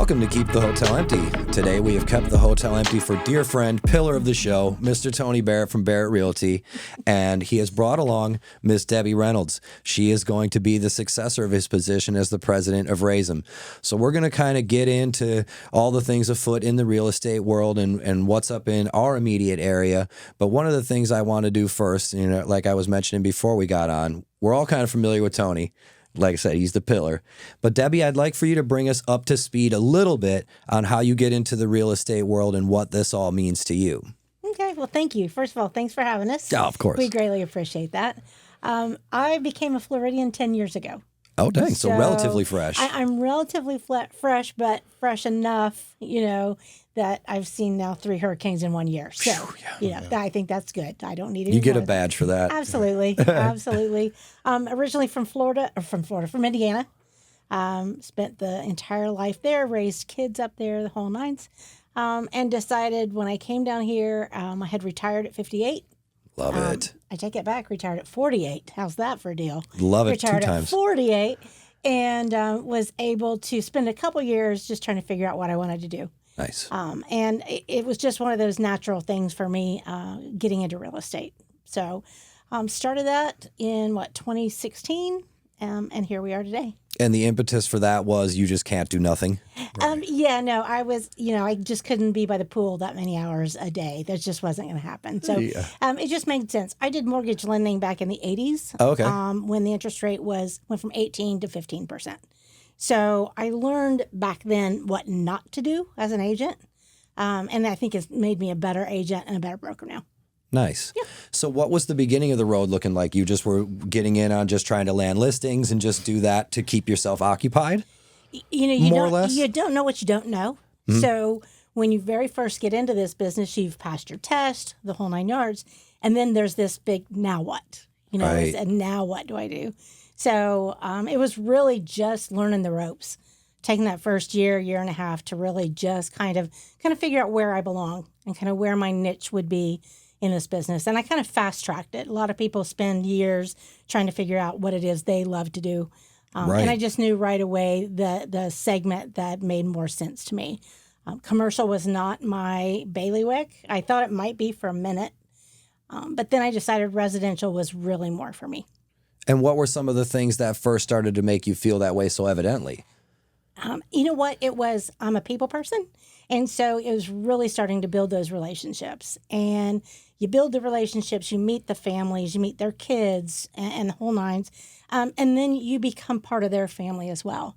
Welcome to Keep the Hotel Empty. Today we have kept the hotel empty for dear friend, pillar of the show, Mr. Tony Barrett from Barrett Realty, and he has brought along Miss Debi Reynolds. She is going to be the successor of his position as the president of RASM. So we're going to kind of get into all the things afoot in the real estate world and what's up in our immediate area. But one of the things I want to do first, like I was mentioning before we got on, we're all kind of familiar with Tony. Like I said, he's the pillar. But Debi, I'd like for you to bring us up to speed a little bit on how you get into the real estate world and what this all means to you. Okay, well, thank you. First of all, thanks for having us. Yeah, of course. We greatly appreciate that. I became a Floridian 10 years ago. Oh, dang. So relatively fresh. I'm relatively fresh, but fresh enough, that I've seen now 3 hurricanes in 1 year. So, I think that's good. I don't need any You get more. a badge for that. Absolutely. Absolutely. Originally from Indiana. Spent the entire life there, raised kids up there, the whole nines. And decided when I came down here, I had retired at 58. Love it. I take it back, retired at 48. How's that for a deal? Love it. Retired 2 times. At 48 and was able to spend a couple years just trying to figure out what I wanted to do. Nice. And it was just one of those natural things for me getting into real estate. So started that in, 2016, and here we are today. And the impetus for that was you just can't do nothing? I was, I just couldn't be by the pool that many hours a day. That just wasn't going to happen. So it just made sense. I did mortgage lending back in the 80s. Okay. When the interest rate went from 18 to 15%. So I learned back then what not to do as an agent. And I think it's made me a better agent and a better broker now. Nice. Yeah. So what was the beginning of the road looking like? You just were getting in on just trying to land listings and just do that to keep yourself occupied? More or less? You don't know what you don't know. Mm-hmm. So when you very first get into this business, you've passed your test, the whole 9 yards. And then there's this big, now what? Right. And now what do I do? So it was really just learning the ropes, taking that first year and a half to really just kind of figure out where I belong and kind of where my niche would be in this business. And I kind of fast-tracked it. A lot of people spend years trying to figure out what it is they love to do. Right. And I just knew right away the segment that made more sense to me. Commercial was not my bailiwick. I thought it might be for a minute. But then I decided residential was really more for me. And what were some of the things that first started to make you feel that way so evidently? You know what? It was, I'm a people person. And so it was really starting to build those relationships. And you build the relationships, you meet the families, you meet their kids and the whole nines. And then you become part of their family as well.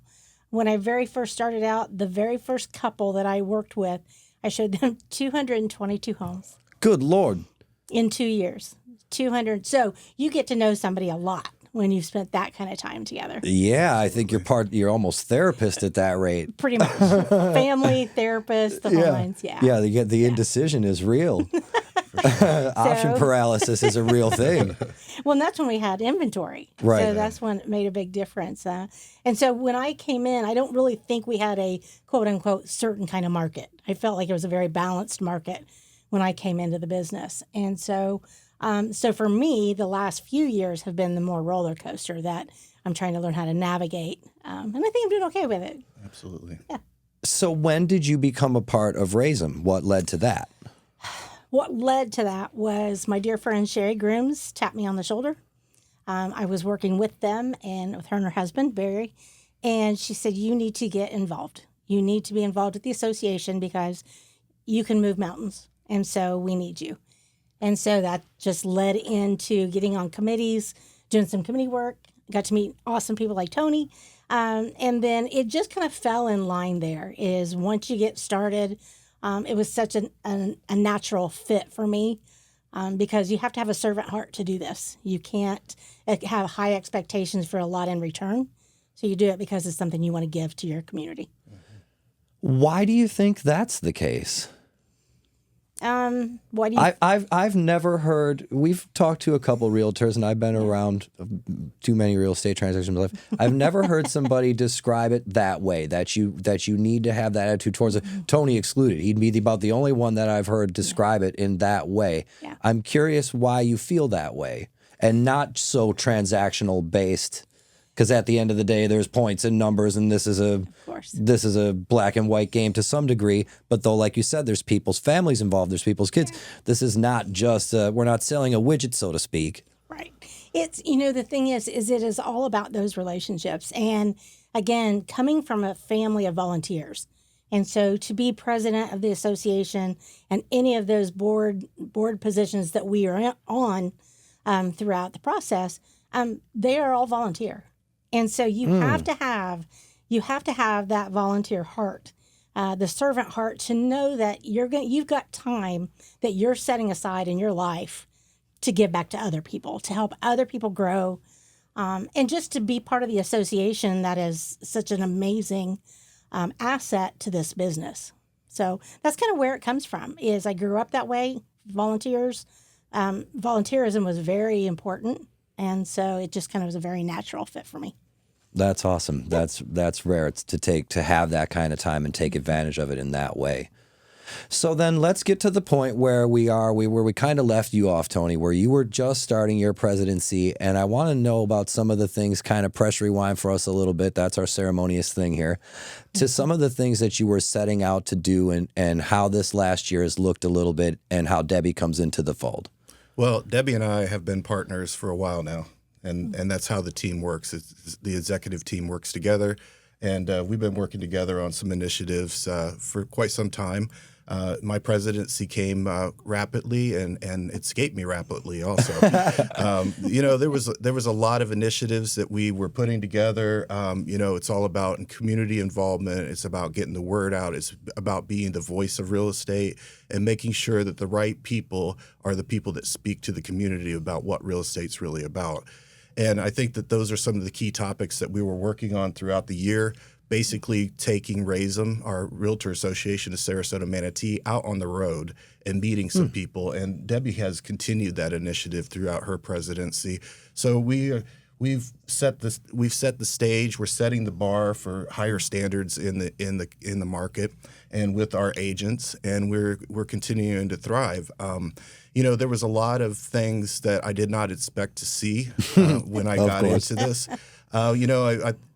When I very first started out, the very first couple that I worked with, I showed them 222 homes. Good Lord. In 2 years. 200. So you get to know somebody a lot when you've spent that kind of time together. Yeah, I think you're almost therapist at that rate. Pretty much. Family, therapist, the whole lines, yeah. Yeah, the indecision is real. Option paralysis is a real thing. Well, and that's when we had inventory. Right. So that's when it made a big difference. And so when I came in, I don't really think we had a quote-unquote certain kind of market. I felt like it was a very balanced market when I came into the business. And so for me, the last few years have been the more roller coaster that I'm trying to learn how to navigate. And I think I'm doing okay with it. Absolutely. Yeah. So when did you become a part of RASM? What led to that? What led to that was my dear friend Sherry Grooms tapped me on the shoulder. I was working with them and with her and her husband, Barry, and she said, you need to get involved. You need to be involved with the association because you can move mountains, and so we need you. And so that just led into getting on committees, doing some committee work, got to meet awesome people like Tony. And then it just kind of fell in line there is once you get started, it was such a natural fit for me because you have to have a servant heart to do this. You can't have high expectations for a lot in return. So you do it because it's something you want to give to your community. Why do you think that's the case? What do you? I've never heard. We've talked to a couple realtors, and I've been around too many real estate transactions in my life. I've never heard somebody describe it that way. That you need to have that attitude towards it. Tony excluded. He'd be about the only one that I've heard describe it in that way. Yeah. I'm curious why you feel that way, and not so transactional based Because at the end of the day, there's points and numbers, and this is a black and white game to some degree. But though, like you said, there's people's families involved, there's people's kids. This is not just we're not selling a widget, so to speak. Right. It's, the thing is it is all about those relationships. And again, coming from a family of volunteers. And so to be president of the association and any of those board positions that we are on throughout the process, they are all volunteer. And so you have to have that volunteer heart, the servant heart, to know that you've got time that you're setting aside in your life to give back to other people, to help other people grow, and just to be part of the association that is such an amazing asset to this business. So that's kind of where it comes from. Is I grew up that way. Volunteerism was very important, and so it just kind of was a very natural fit for me. That's awesome. That's rare. It's to have that kind of time and take advantage of it in that way. So then let's get to the point where we kind of left you off, Tony, where you were just starting your presidency. And I want to know about some of the things, kind of press rewind for us a little bit. That's our ceremonious thing here. To some of the things that you were setting out to do and how this last year has looked a little bit and how Debi comes into the fold. Well, Debi and I have been partners for a while now. And that's how the team works. The executive team works together. And we've been working together on some initiatives for quite some time. My presidency came rapidly and escaped me rapidly also. There was a lot of initiatives that we were putting together. It's all about community involvement. It's about getting the word out. It's about being the voice of real estate and making sure that the right people are the people that speak to the community about what real estate's really about. And I think that those are some of the key topics that we were working on throughout the year. Basically taking RASM, our Realtor Association of Sarasota, Manatee, out on the road and meeting some people. And Debi has continued that initiative throughout her presidency. So we've set the stage. We're setting the bar for higher standards in the market and with our agents, and we're continuing to thrive. There was a lot of things that I did not expect to see when I got into this.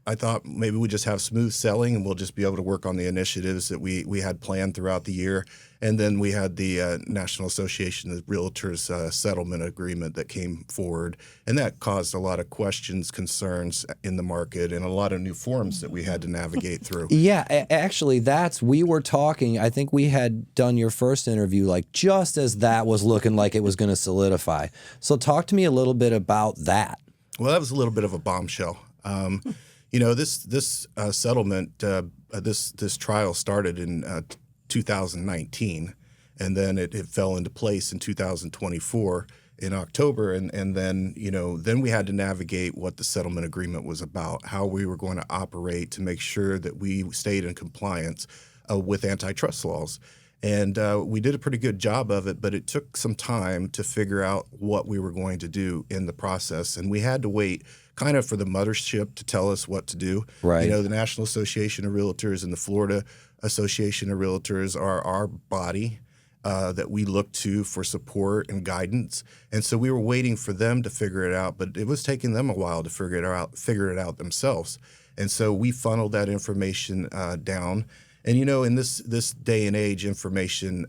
I thought maybe we just have smooth selling and we'll just be able to work on the initiatives that we had planned throughout the year. And then we had the National Association of Realtors settlement agreement that came forward. And that caused a lot of questions, concerns in the market and a lot of new forms that we had to navigate through. Yeah, actually, we were talking, I think we had done your first interview like just as that was looking like it was going to solidify. So talk to me a little bit about that. Well, that was a little bit of a bombshell. This settlement, this trial started in 2019, and then it fell into place in 2024 in October, and then we had to navigate what the settlement agreement was about, how we were going to operate to make sure that we stayed in compliance with antitrust laws. And we did a pretty good job of it, but it took some time to figure out what we were going to do in the process. And we had to wait kind of for the mothership to tell us what to do. Right. The National Association of Realtors and the Florida Association of Realtors are our body that we look to for support and guidance. And so we were waiting for them to figure it out, but it was taking them a while to figure it out themselves. And so we funneled that information down. And, in this day and age, information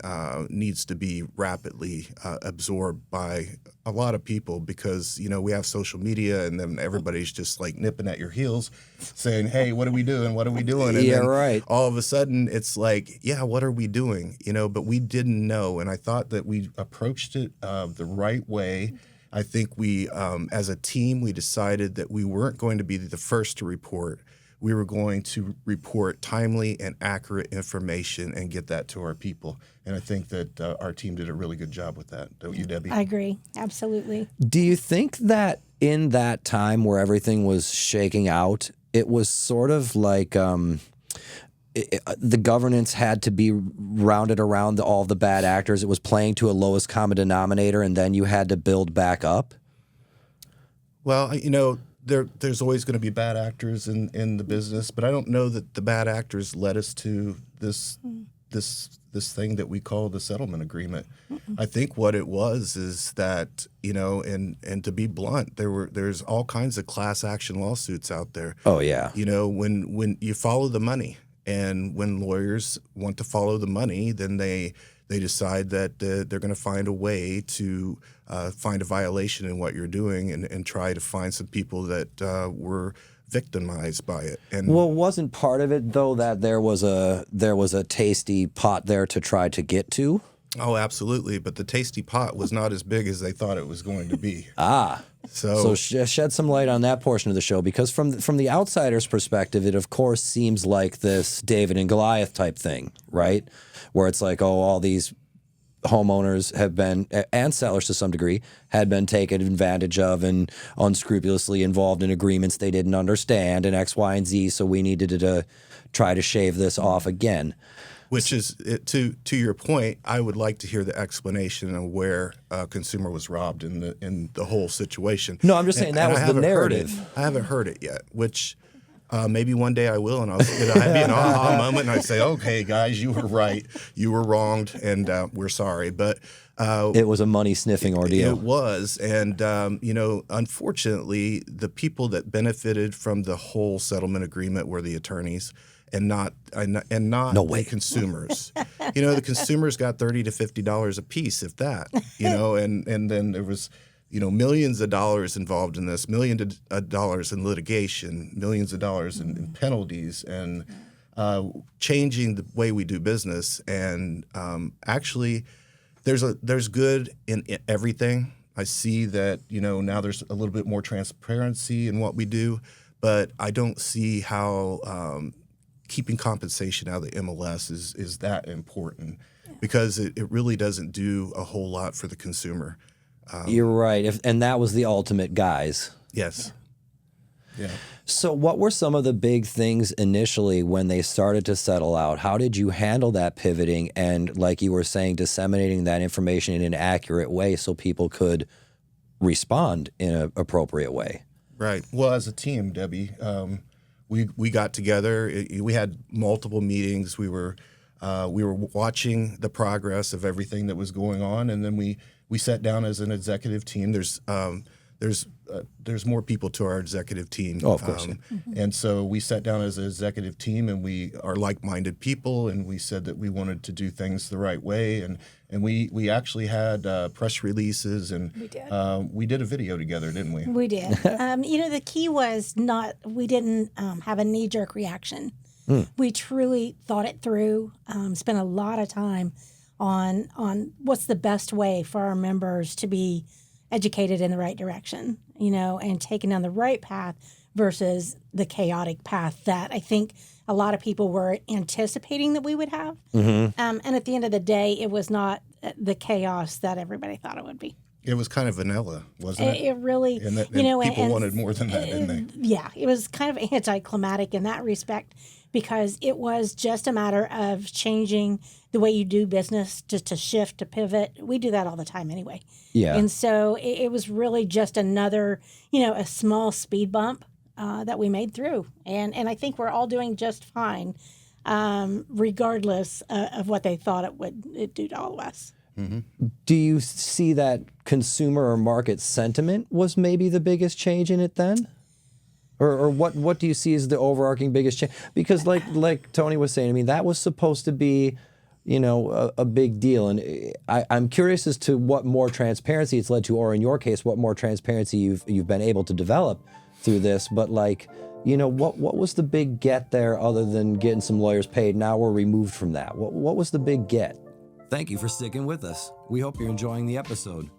needs to be rapidly absorbed by a lot of people because, we have social media and then everybody's just like nipping at your heels saying, hey, what are we doing? What are we doing? And then right. all of a sudden it's like, yeah, what are we doing? But we didn't know. And I thought that we approached it the right way. I think we, as a team, we decided that we weren't going to be the first to report. We were going to report timely and accurate information and get that to our people. And I think that our team did a really good job with that. Don't you, Debi? I agree. Absolutely. Do you think that in that time where everything was shaking out, it was sort of like the governance had to be rounded around all the bad actors? It was playing to a lowest common denominator, and then you had to build back up? Well, there's always going to be bad actors in the business, but I don't know that the bad actors led us to this this thing that we call the settlement agreement. I think what it was is that, and to be blunt, there's all kinds of class action lawsuits out there. Oh, yeah. When you follow the money, and when lawyers want to follow the money, then they decide that they're going to find a way to find a violation in what you're doing and try to find some people that were victimized by it. And well, wasn't part of it though that there was a tasty pot there to try to get to? Oh, absolutely. But the tasty pot was not as big as they thought it was going to be. So shed some light on that portion of the show, because from the outsider's perspective, it of course seems like this David and Goliath type thing, right? Where it's like, oh, all these homeowners have been, and sellers to some degree, had been taken advantage of and unscrupulously involved in agreements they didn't understand and X, Y, and Z. So we needed to try to shave this off again. Which is, to your point, I would like to hear the explanation of where a consumer was robbed in the whole situation. No, I'm just saying that was the narrative. I haven't heard it yet, which maybe one day I will, and it'll be an aha moment, and I say, okay, guys, you were right. You were wronged, and we're sorry. But it was a money-sniffing ordeal. It was, and unfortunately, the people that benefited from the whole settlement agreement were the attorneys, and not the consumers. The consumers got $30 to $50 a piece, if that. And then there was millions of dollars involved in this, millions of dollars in litigation, millions of dollars in penalties, and changing the way we do business. And actually, there's good in everything. I see that now there's a little bit more transparency in what we do, but I don't see how keeping compensation out of the MLS is that important, because it really doesn't do a whole lot for the consumer. You're right. And that was the ultimate guise. Yes. Yeah. So what were some of the big things initially when they started to settle out? How did you handle that pivoting and, like you were saying, disseminating that information in an accurate way so people could respond in an appropriate way? Right. Well, as a team, Debbie, we got together. We had multiple meetings. We were watching the progress of everything that was going on, and then we sat down as an executive team. There's more people to our executive team. Oh, of course. And so we sat down as an executive team, and we are like-minded people, and we said that we wanted to do things the right way, and we actually had press releases, and we did a video together, didn't we? We did. The key was we didn't have a knee-jerk reaction. We truly thought it through, spent a lot of time on what's the best way for our members to be educated in the right direction, and taken down the right path versus the chaotic path that I think a lot of people were anticipating that we would have. And at the end of the day, it was not the chaos that everybody thought it would be. It was kind of vanilla, wasn't it? It really, and people wanted more than that, didn't they? Yeah, it was kind of anticlimactic in that respect, because it was just a matter of changing the way you do business, just to shift, to pivot. We do that all the time anyway. Yeah. And so it was really just another, a small speed bump that we made through. And I think we're all doing just fine, regardless of what they thought it would do to all of us. Mm-hmm. Do you see that consumer or market sentiment was maybe the biggest change in it then? Or what do you see as the overarching biggest change? Because like Tony was saying, that was supposed to be, a big deal. And I'm curious as to what more transparency it's led to, or in your case, what more transparency you've been able to develop through this. But what was the big get there other than getting some lawyers paid? Now we're removed from that. What was the big get? Thank you for sticking with us. We hope you're enjoying the episode.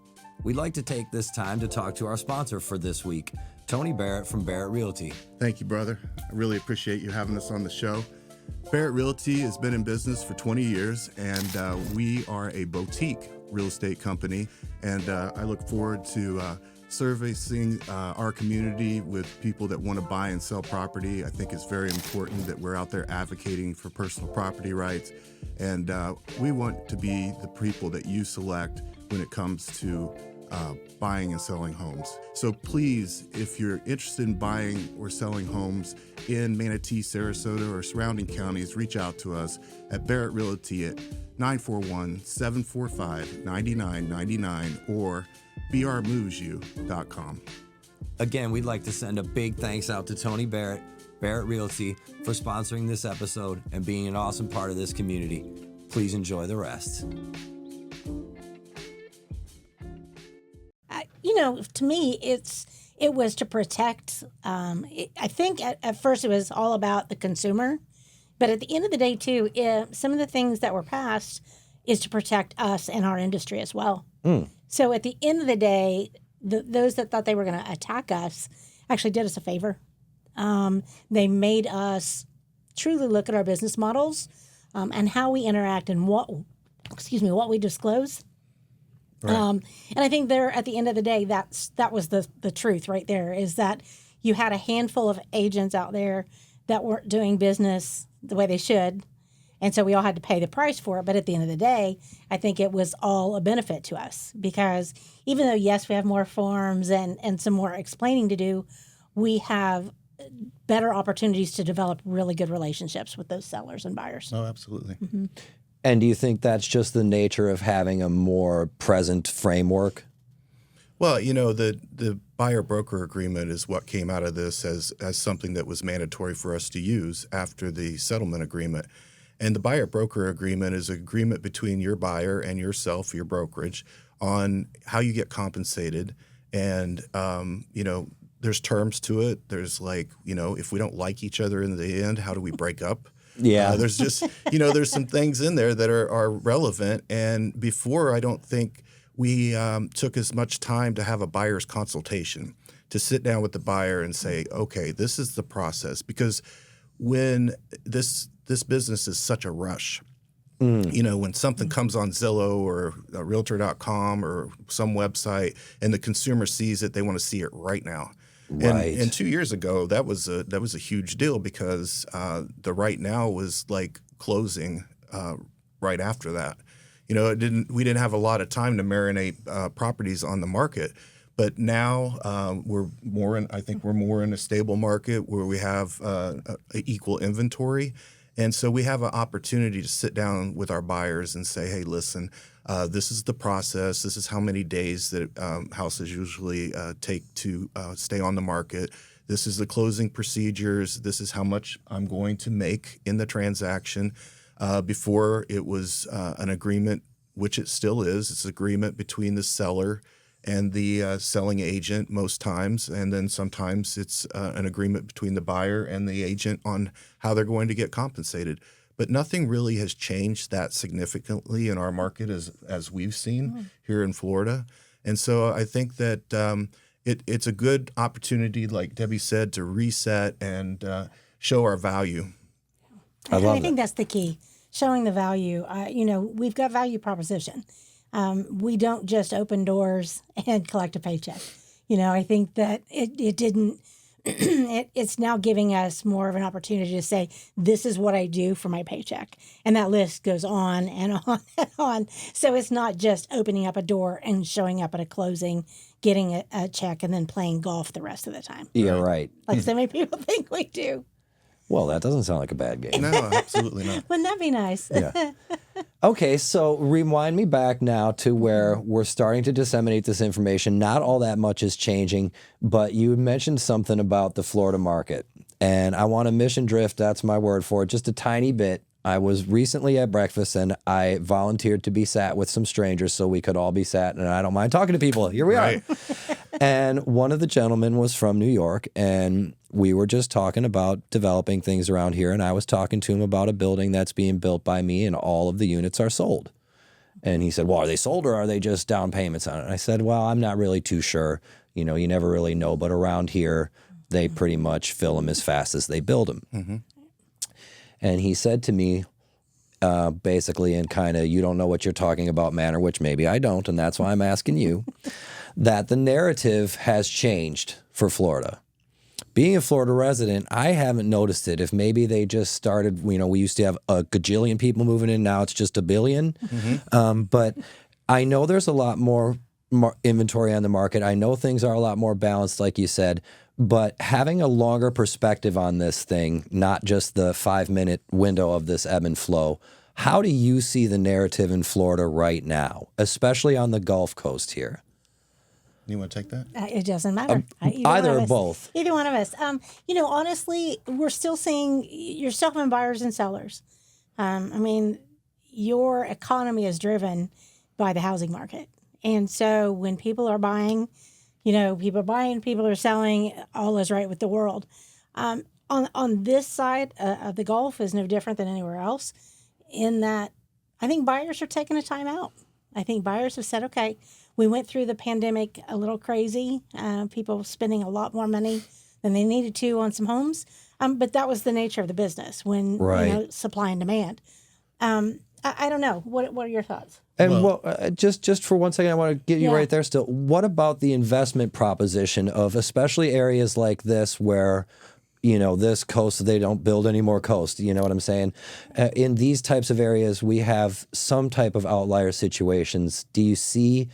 We'd like to take this time to talk to our sponsor for this week, Tony Barrett from Barrett Realty. Thank you, brother. I really appreciate you having us on the show. Barrett Realty has been in business for 20 years, and we are a boutique real estate company, and I look forward to servicing our community with people that want to buy and sell property. I think it's very important that we're out there advocating for personal property rights, and we want to be the people that you select when it comes to buying and selling homes. So please, if you're interested in buying or selling homes in Manatee, Sarasota, or surrounding counties, reach out to us at Barrett Realty at 941-745-9999 or brmovesyou.com. Again, we'd like to send a big thanks out to Tony Barrett, Barrett Realty, for sponsoring this episode and being an awesome part of this community. Please enjoy the rest. To me, it was to protect. I think at first it was all about the consumer, but at the end of the day, too, some of the things that were passed is to protect us and our industry as well. So at the end of the day, those that thought they were going to attack us actually did us a favor. They made us truly look at our business models and how we interact and what we disclose. Right. And I think there, at the end of the day, that was the truth right there, is that you had a handful of agents out there that weren't doing business the way they should. And so we all had to pay the price for it. But at the end of the day, I think it was all a benefit to us, because even though, yes, we have more forms and some more explaining to do, we have better opportunities to develop really good relationships with those sellers and buyers. Oh, absolutely. Mm-hmm. And do you think that's just the nature of having a more present framework? Well, the buyer-broker agreement is what came out of this as something that was mandatory for us to use after the settlement agreement. And the buyer-broker agreement is an agreement between your buyer and yourself, your brokerage, on how you get compensated. And, there's terms to it. There's if we don't like each other in the end, how do we break up? Yeah. There's just, there's some things in there that are relevant. And before, I don't think we took as much time to have a buyer's consultation, to sit down with the buyer and say, okay, this is the process. Because when this business is such a rush, when something comes on Zillow or Realtor.com or some website and the consumer sees it, they want to see it right now. Right. And 2 years ago, that was a huge deal, because the right now was like closing right after that. We didn't have a lot of time to marinate properties on the market, but now we're more in a stable market where we have equal inventory. And so we have an opportunity to sit down with our buyers and say, hey, listen, this is the process. This is how many days that houses usually take to stay on the market. This is the closing procedures. This is how much I'm going to make in the transaction. Before, it was an agreement, which it still is. It's an agreement between the seller and the selling agent most times, and then sometimes it's an agreement between the buyer and the agent on how they're going to get compensated. But nothing really has changed that significantly in our market as we've seen here in Florida. And so I think that it's a good opportunity, like Debbie said, to reset and show our value. I think that's the key, showing the value. We've got value proposition. We don't just open doors and collect a paycheck. I think that it didn't. It's now giving us more of an opportunity to say, this is what I do for my paycheck. And that list goes on and on and on. So it's not just opening up a door and showing up at a closing, getting a check, and then playing golf the rest of the time. Yeah, right. Like so many people think we do. Well, that doesn't sound like a bad game. No, absolutely not. Wouldn't that be nice? Yeah. Okay, so rewind me back now to where we're starting to disseminate this information. Not all that much is changing, but you mentioned something about the Florida market. And I want to mission drift, that's my word for it, just a tiny bit. I was recently at breakfast and I volunteered to be sat with some strangers so we could all be sat, and I don't mind talking to people. Here we are. And one of the gentlemen was from New York, and we were just talking about developing things around here, and I was talking to him about a building that's being built by me, and all of the units are sold. And he said, well, are they sold or are they just down payments on it? And I said, well, I'm not really too sure. You never really know, but around here, they pretty much fill them as fast as they build them. Mm-hmm. And he said to me, basically in kind of, you don't know what you're talking about manner, which maybe I don't, and that's why I'm asking you, that the narrative has changed for Florida. Being a Florida resident, I haven't noticed it. If maybe they just started, we used to have a gajillion people moving in, now it's just a billion. Mm-hmm. But I know there's a lot more inventory on the market. I know things are a lot more balanced, like you said, but having a longer perspective on this thing, not just the 5-minute window of this ebb and flow, how do you see the narrative in Florida right now, especially on the Gulf Coast here? You want to take that? It doesn't matter. Either or both. Either one of us. Honestly, you're still having buyers and sellers. I mean, your economy is driven by the housing market. And so when people are buying, people are selling, all is right with the world. On this side of the Gulf is no different than anywhere else in that I think buyers are taking a time out. I think buyers have said, okay, we went through the pandemic a little crazy, people spending a lot more money than they needed to on some homes. But that was the nature of the business when supply and demand. I don't know. What are your thoughts? And just for 1 second, I want to get you right there still. What about the investment proposition of especially areas like this where, this coast, they don't build any more coast. You know what I'm saying? In these types of areas, we have some type of outlier situations. Do you see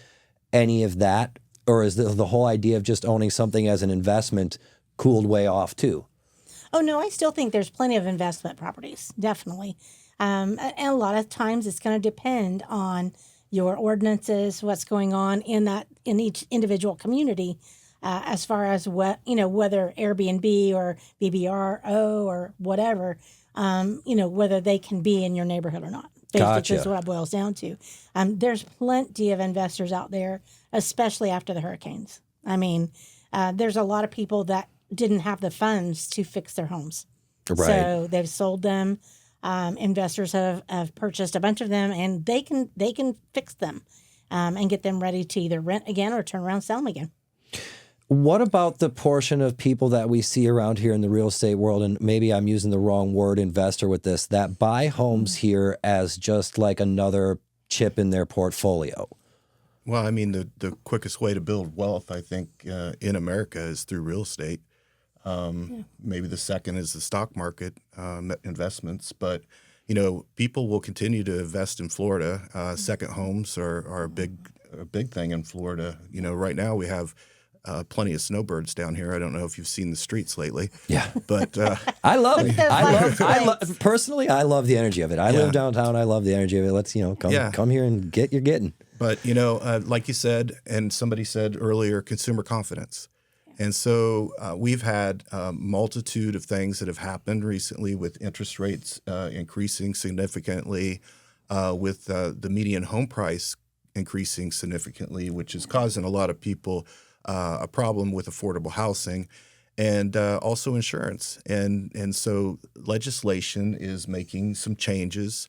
any of that? Or is the whole idea of just owning something as an investment cooled way off too? Oh, no, I still think there's plenty of investment properties, definitely. And a lot of times it's going to depend on your ordinances, what's going on in each individual community, as far as whether Airbnb or BBRO or whatever, whether they can be in your neighborhood or not. Basically, is what it boils down to. There's plenty of investors out there, especially after the hurricanes. I mean, there's a lot of people that didn't have the funds to fix their homes, so they've sold them. Investors have purchased a bunch of them, and they can fix them and get them ready to either rent again or turn around and sell them again. What about the portion of people that we see around here in the real estate world, and maybe I'm using the wrong word, investor with this, that buy homes here as just like another chip in their portfolio? Well, I mean, the quickest way to build wealth, I think, in America is through real estate. Maybe the second is the stock market investments, but people will continue to invest in Florida. Second homes are a big thing in Florida. Right now we have plenty of snowbirds down here. I don't know if you've seen the streets lately. Yeah, but I love it. Personally, I love the energy of it. I live downtown. I love the energy of it. Let's come here and get your getting. But like you said, and somebody said earlier, consumer confidence. And so we've had a multitude of things that have happened recently with interest rates increasing significantly, with the median home price increasing significantly, which is causing a lot of people a problem with affordable housing, and also insurance. And so legislation is making some changes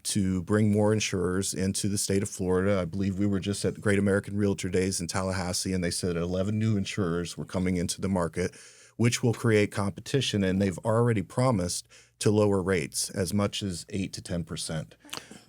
to bring more insurers into the state of Florida. I believe we were just at the Great American Realtor Days in Tallahassee, and they said 11 new insurers were coming into the market, which will create competition. And they've already promised to lower rates as much as 8 to 10%.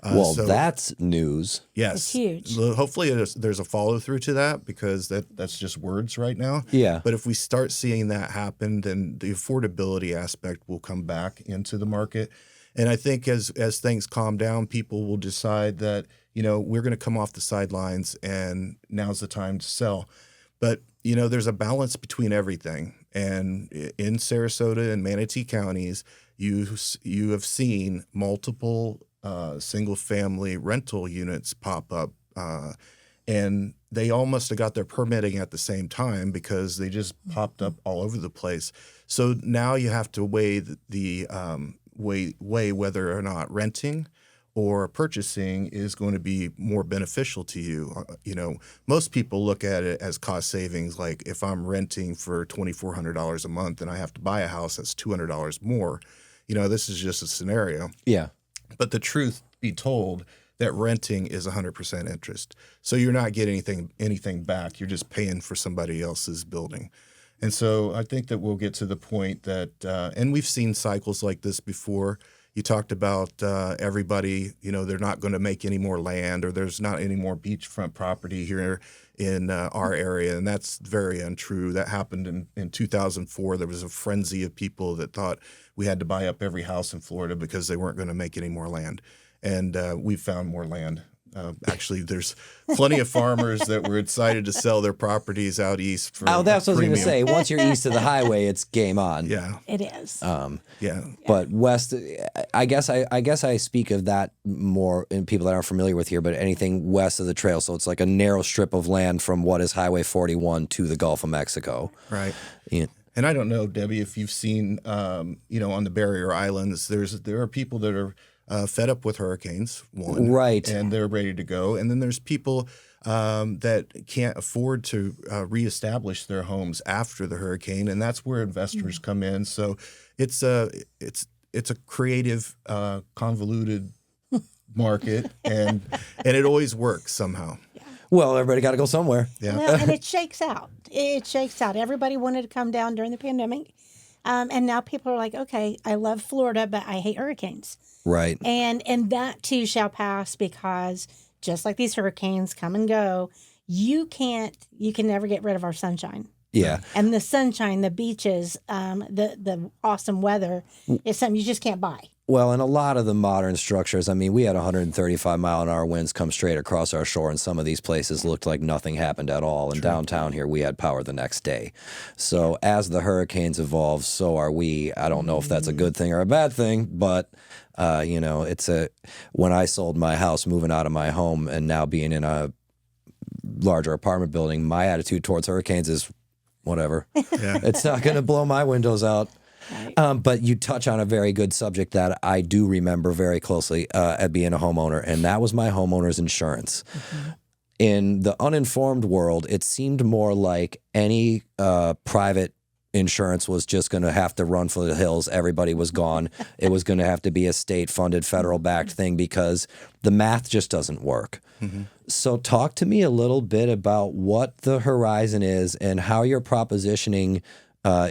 Well, that's news. Yes. It's huge. Hopefully there's a follow through to that, because that's just words right now. Yeah. But if we start seeing that happen, then the affordability aspect will come back into the market. And I think as things calm down, people will decide that, we're going to come off the sidelines and now's the time to sell. But, there's a balance between everything. And in Sarasota and Manatee counties, you have seen multiple single-family rental units pop up. And they all must have got their permitting at the same time, because they just popped up all over the place. So now you have to weigh weigh whether or not renting or purchasing is going to be more beneficial to you. Most people look at it as cost savings. Like if I'm renting for $2,400 a month and I have to buy a house that's $200 more, this is just a scenario. Yeah. But the truth be told, that renting is 100% interest. So you're not getting anything back. You're just paying for somebody else's building. And so I think that we'll get to the point that, and we've seen cycles like this before. You talked about everybody, they're not going to make any more land, or there's not any more beachfront property here in our area. And that's very untrue. That happened in 2004. There was a frenzy of people that thought we had to buy up every house in Florida because they weren't going to make any more land. And we found more land Actually, there's plenty of farmers that were excited to sell their properties out east for that's what I was going to premium. say. Once you're east of the highway, it's game on. Yeah, It is. yeah. But west, I guess I speak of that more in people that aren't familiar with here, but anything west of the trail. So it's like a narrow strip of land from what is Highway 41 to the Gulf of Mexico. Right. Yeah. And I don't know, Debbie, if you've seen, on the barrier islands, there are people that are fed up with hurricanes, one, Right. and they're ready to go. And then there's people that can't afford to reestablish their homes after the hurricane, and that's where investors come in. So it's a creative, convoluted market, and it always works somehow. Well, everybody got to go somewhere. Yeah. Well, and it shakes out. It shakes out. Everybody wanted to come down during the pandemic. And now people are like, okay, I love Florida, but I hate hurricanes. Right. And that too shall pass, because just like these hurricanes come and go, you can never get rid of our sunshine. Yeah. And the sunshine, the beaches, the awesome weather is something you just can't buy. Well, and a lot of the modern structures, I mean, we had 135-mile-an-hour winds come straight across our shore, and some of these places looked like nothing happened at all. And downtown here, we had power the next day. So as the hurricanes evolve, so are we. I don't know if that's a good thing or a bad thing, but, when I sold my house, moving out of my home, and now being in a larger apartment building, my attitude towards hurricanes is whatever. Yeah. It's not going to blow my windows out. Right. But you touch on a very good subject that I do remember very closely at being a homeowner, and that was my homeowner's insurance. Mm-hmm. In the uninformed world, it seemed more like any private insurance was just going to have to run for the hills. Everybody was gone. It was going to have to be a state-funded, federal-backed thing because the math just doesn't work. Mm-hmm. So talk to me a little bit about what the horizon is and how you're propositioning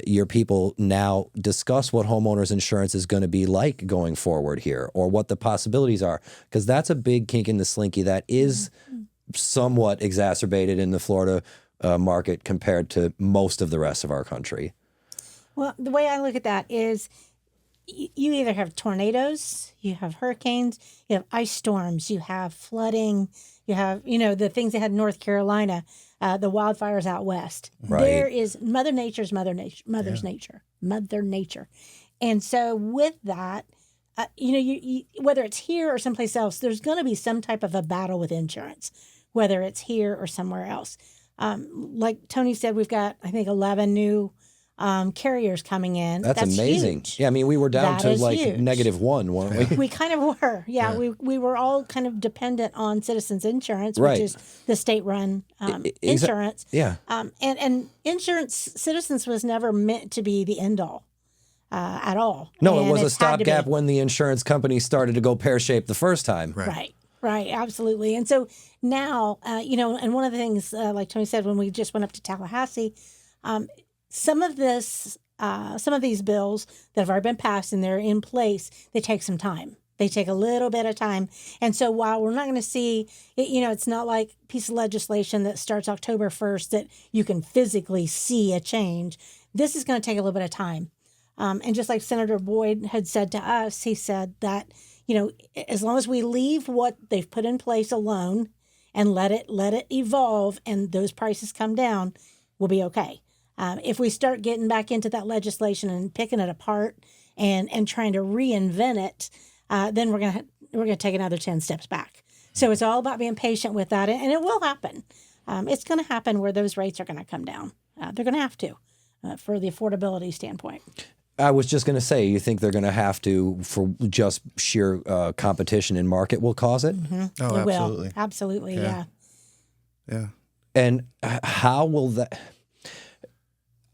your people now. Discuss what homeowners insurance is going to be like going forward here, or what the possibilities are, because that's a big kink in the slinky that is somewhat exacerbated in the Florida market compared to most of the rest of our country. Well, the way I look at that is you either have tornadoes, you have hurricanes, you have ice storms, you have flooding, you have, the things they had in North Carolina, the wildfires out west. Right. There is Mother Nature's Mother Nature. And so with that, you whether it's here or someplace else, there's going to be some type of a battle with insurance, whether it's here or somewhere else. Like Tony said, we've got, I think, 11 new carriers coming in. That's amazing. Huge. Yeah, I mean, we were down to like huge. -1, weren't we? We kind of were. Yeah. We were all kind of dependent on Citizens Insurance, Right. which is the state-run insurance. Yeah. And insurance, Citizens was never meant to be the end-all at all. No, And it was a it's had to be. stopgap when the insurance company started to go pear-shaped the first time. Right, absolutely. And so now, and one of the things, like Tony said, when we just went up to Tallahassee, some of these bills that have already been passed and they're in place, they take some time. They take a little bit of time. And so while we're not going to see, it's not like a piece of legislation that starts October 1st that you can physically see a change. This is going to take a little bit of time. And just like Senator Boyd had said to us, he said that, as long as we leave what they've put in place alone and let it evolve and those prices come down, we'll be okay. If we start getting back into that legislation and picking it apart and trying to reinvent it, then we're gonna take another 10 steps back. So it's all about being patient with that, and it will happen. It's going to happen where those rates are going to come down. They're going to have to for the affordability standpoint. I was just going to say, you think they're going to have to, for just sheer competition in market will cause it? Mm-hmm. Oh, It absolutely. will. Absolutely, yeah. Yeah. And how will that...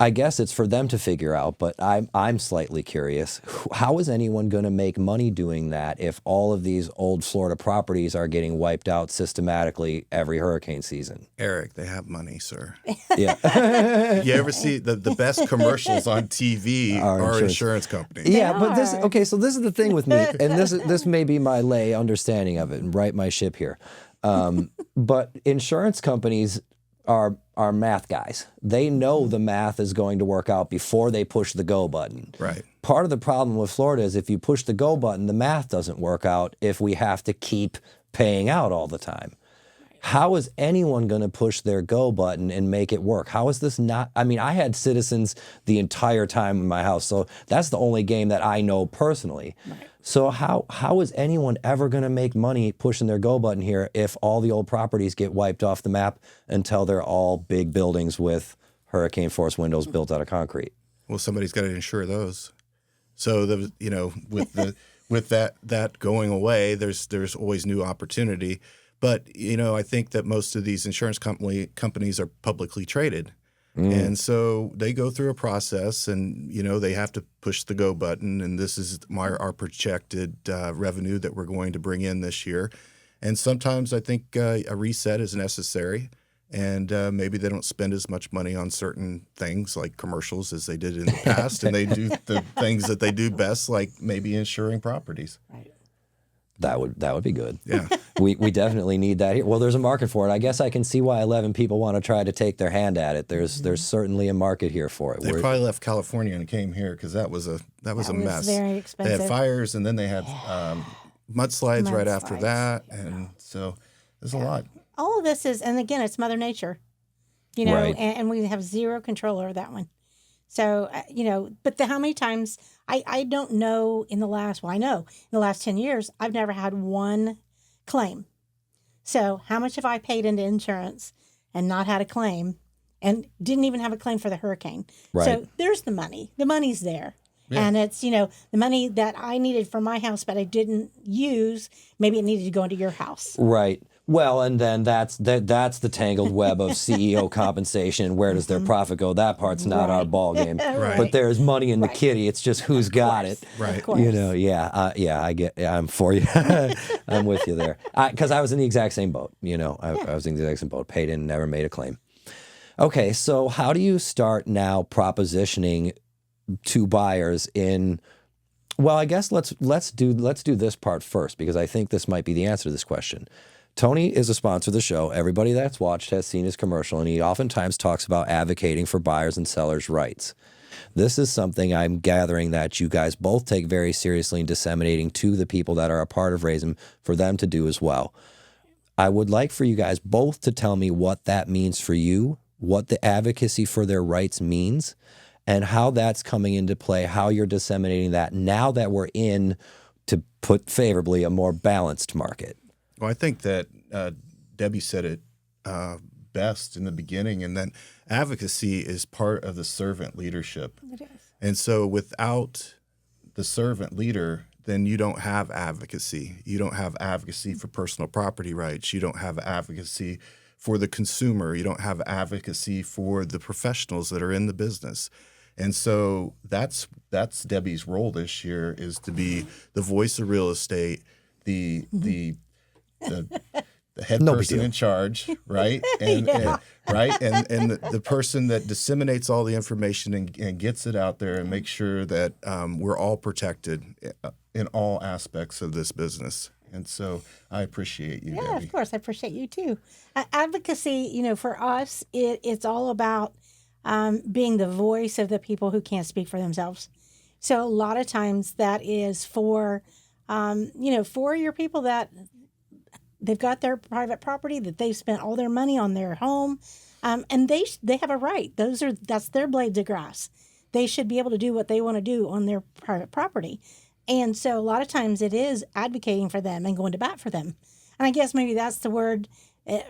I guess it's for them to figure out, but I'm slightly curious. How is anyone going to make money doing that if all of these old Florida properties are getting wiped out systematically every hurricane season? Eric, they have money, sir. Yeah. You ever see the best commercials on TV are insurance companies? Yeah, They but this are. okay. So this is the thing with me, and this may be my lay understanding of it, and right my ship here. But insurance companies are math guys. They know the math is going to work out before they push the go button. Right. Part of the problem with Florida is if you push the go button, the math doesn't work out if we have to keep paying out all the time. How is anyone going to push their go button and make it work? How is this not? I mean, I had citizens the entire time in my house, so that's the only game that I know personally. Right. So how is anyone ever going to make money pushing their go button here if all the old properties get wiped off the map until they're all big buildings with hurricane force windows built out of concrete? Well, somebody's got to insure those. So with that going away, there's always new opportunity. But, I think that most of these insurance companies are publicly traded. And so they go through a process and, they have to push the go button. And this is our projected revenue that we're going to bring in this year. And sometimes I think a reset is necessary. And maybe they don't spend as much money on certain things like commercials as they did in the past. And they do the things that they do best, like maybe insuring properties. Right. That would be good. Yeah. We definitely need that here. Well, there's a market for it. I guess I can see why 11 people want to try to take their hand at it. There's certainly a market here for it. They probably left California and came here because that was a mess. Very expensive. They had fires and then they had mudslides right after that, and so there's a lot. All of this is, and again, it's Mother Nature, Right. and we have zero control over that one. So, but how many times, I don't know I know in the last 10 years, I've never had one claim. So how much have I paid into insurance and not had a claim and didn't even have a claim for the hurricane? Right. So there's the money. The money's there. Yeah. And it's, the money that I needed for my house, but I didn't use, maybe it needed to go into your house. Right. Well, and then that's the tangled web of CEO compensation. Where does their profit go? That part's not our ball game. Right. But there's money in the kitty. It's just who's got it. Right. Of course. I'm for you. I'm with you there. Because I was in the exact same boat. I was in the exact same boat. Paid in, never made a claim. Okay, so how do you start now propositioning to buyers in? Well, I guess let's do this part first, because I think this might be the answer to this question. Tony is a sponsor of the show. Everybody that's watched has seen his commercial, and he oftentimes talks about advocating for buyers and sellers' rights. This is something I'm gathering that you guys both take very seriously in disseminating to the people that are a part of RASM for them to do as well. I would like for you guys both to tell me what that means for you, what the advocacy for their rights means, and how that's coming into play, how you're disseminating that now that we're in, to put favorably, a more balanced market. Well, I think that Debbie said it best in the beginning, and that advocacy is part of the servant leadership. It is. And so without the servant leader, then you don't have advocacy. You don't have advocacy for personal property rights. You don't have advocacy for the consumer. You don't have advocacy for the professionals that are in the business. And so that's Debbie's role this year, is to be the voice of real estate, the head person in charge, right? And the person that disseminates all the information and gets it out there and makes sure that we're all protected in all aspects of this business. And so I appreciate you, Yeah, Debbie. of course. I appreciate you too. Advocacy, for us, it's all about being the voice of the people who can't speak for themselves. So a lot of times that is for your people that they've got their private property, that they've spent all their money on their home, and they have a right. That's their blades of grass. They should be able to do what they want to do on their private property. And so a lot of times it is advocating for them and going to bat for them. And I guess maybe that's the word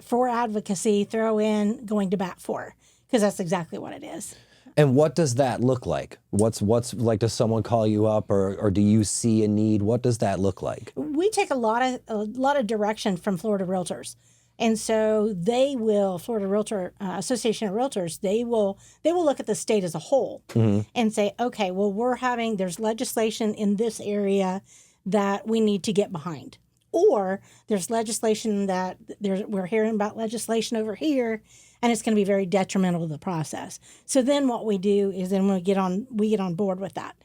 for advocacy, throw in going to bat for, because that's exactly what it is. And what does that look like? What's like, does someone call you up, or do you see a need? What does that look like? We take a lot of direction from Florida Realtors. And so Florida Realtor Association of Realtors, they will look at the state as a whole and say, okay, well, there's legislation in this area that we need to get behind. Or there's legislation we're hearing about legislation over here, and it's going to be very detrimental to the process. So then what we do is we get on board with that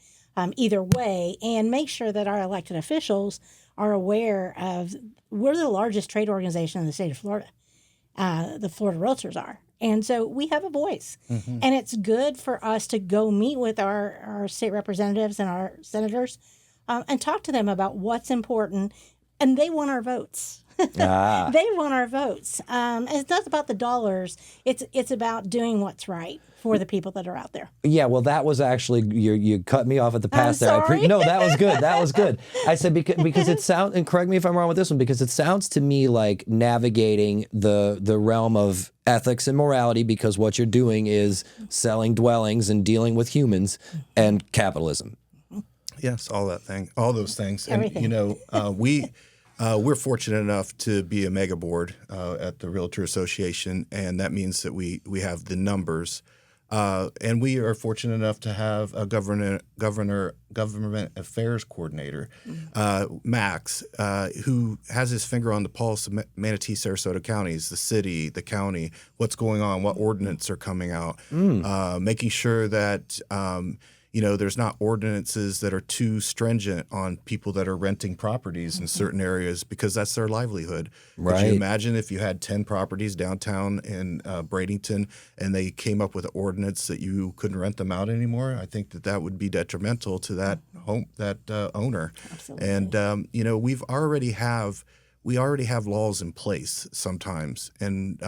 either way, and make sure that our elected officials are aware of, we're the largest trade organization in the state of Florida. The Florida Realtors are. And so we have a voice. Mm-hmm. And it's good for us to go meet with our state representatives and our senators and talk to them about what's important. And they want our votes. Ah. They want our votes. It's not about the dollars. It's about doing what's right for the people that are out there. Yeah, well, that was actually you cut me off at the pass there. Sorry. No, that was good. That was good. I said because it sounds, and correct me if I'm wrong with this one, because it sounds to me like navigating the realm of ethics and morality, because what you're doing is selling dwellings and dealing with humans and capitalism. Yes, all those things. Everything. And we're fortunate enough to be a mega board at the Realtor Association, and that means that we have the numbers. And we are fortunate enough to have a government affairs coordinator, Max, who has his finger on the pulse of Manatee, Sarasota counties, the city, the county, what's going on, what ordinances are coming out, making sure that there's not ordinances that are too stringent on people that are renting properties in certain areas, because that's their livelihood. Right. Could you imagine if you had 10 properties downtown in Bradenton and they came up with an ordinance that you couldn't rent them out anymore? I think that would be detrimental to that owner. Absolutely. And we already have laws in place sometimes, and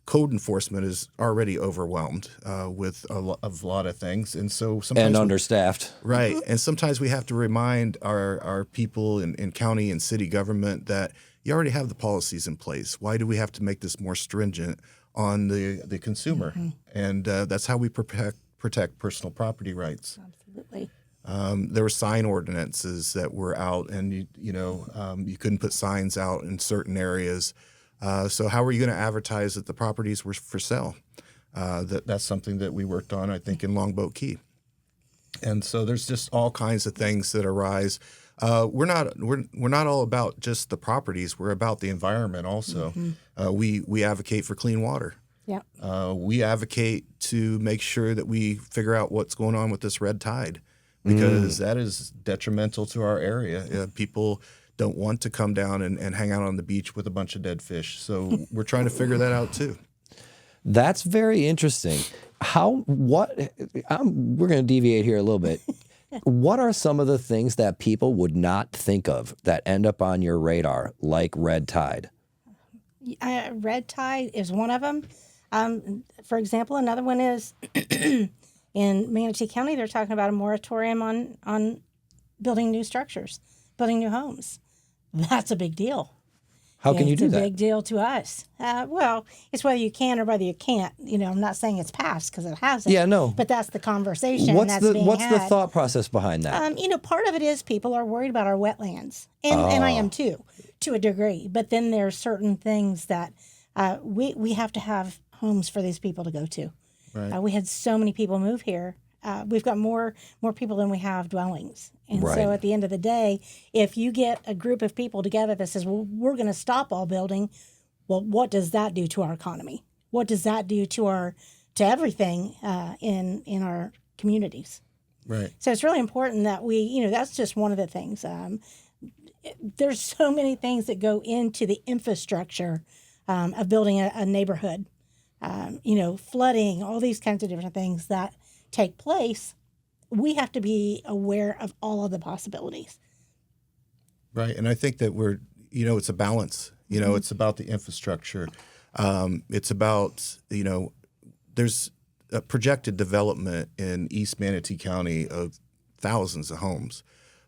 code enforcement is already overwhelmed with a lot of things, and so sometimes And understaffed. Right, and sometimes we have to remind our people in county and city government that you already have the policies in place. Why do we have to make this more stringent on the consumer? And that's how we protect personal property rights. Absolutely. There were sign ordinances that were out, and you couldn't put signs out in certain areas. So how are you going to advertise that the properties were for sale? That's something that we worked on, I think, in Longboat Key. And so there's just all kinds of things that arise. We're not all about just the properties. We're about the environment also. We advocate for clean water. Yep. We advocate to make sure that we figure out what's going on with this red tide, because that is detrimental to our area. People don't want to come down and hang out on the beach with a bunch of dead fish. So we're trying to figure that out too. That's very interesting. We're going to deviate here a little bit. What are some of the things that people would not think of that end up on your radar, like red tide? Red tide is one of them. For example, another one is in Manatee County, they're talking about a moratorium on building new structures, building new homes. That's a big deal. How can you do that? It's a big deal to us. Well, it's whether you can or whether you can't. I'm not saying it's passed, because it hasn't. Yeah, no. But that's the conversation What's that's being the had. thought process behind that? Part of it is people are worried about our wetlands, and I am too, to a degree. But then there's certain things that we have to have homes for these people to go to. Right. We had so many people move here. We've got more people than we have dwellings. And Right. so at the end of the day, if you get a group of people together that says, well, we're going to stop all building, well, what does that do to our economy? What does that do to everything in our communities? Right. So it's really important that we, that's just one of the things. There's so many things that go into the infrastructure of building a neighborhood. Flooding, all these kinds of different things that take place. We have to be aware of all of the possibilities. Right. And I think that it's a balance. It's about the infrastructure. It's about, there's a projected development in East Manatee County of thousands of homes,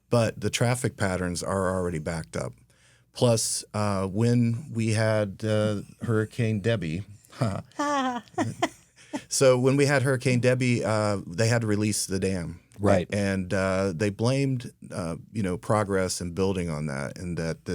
but the traffic patterns are already backed up. Plus, when we had Hurricane Debi, so when we had Hurricane Debi, they had to release the dam. Right. And they blamed, progress and building on that, and that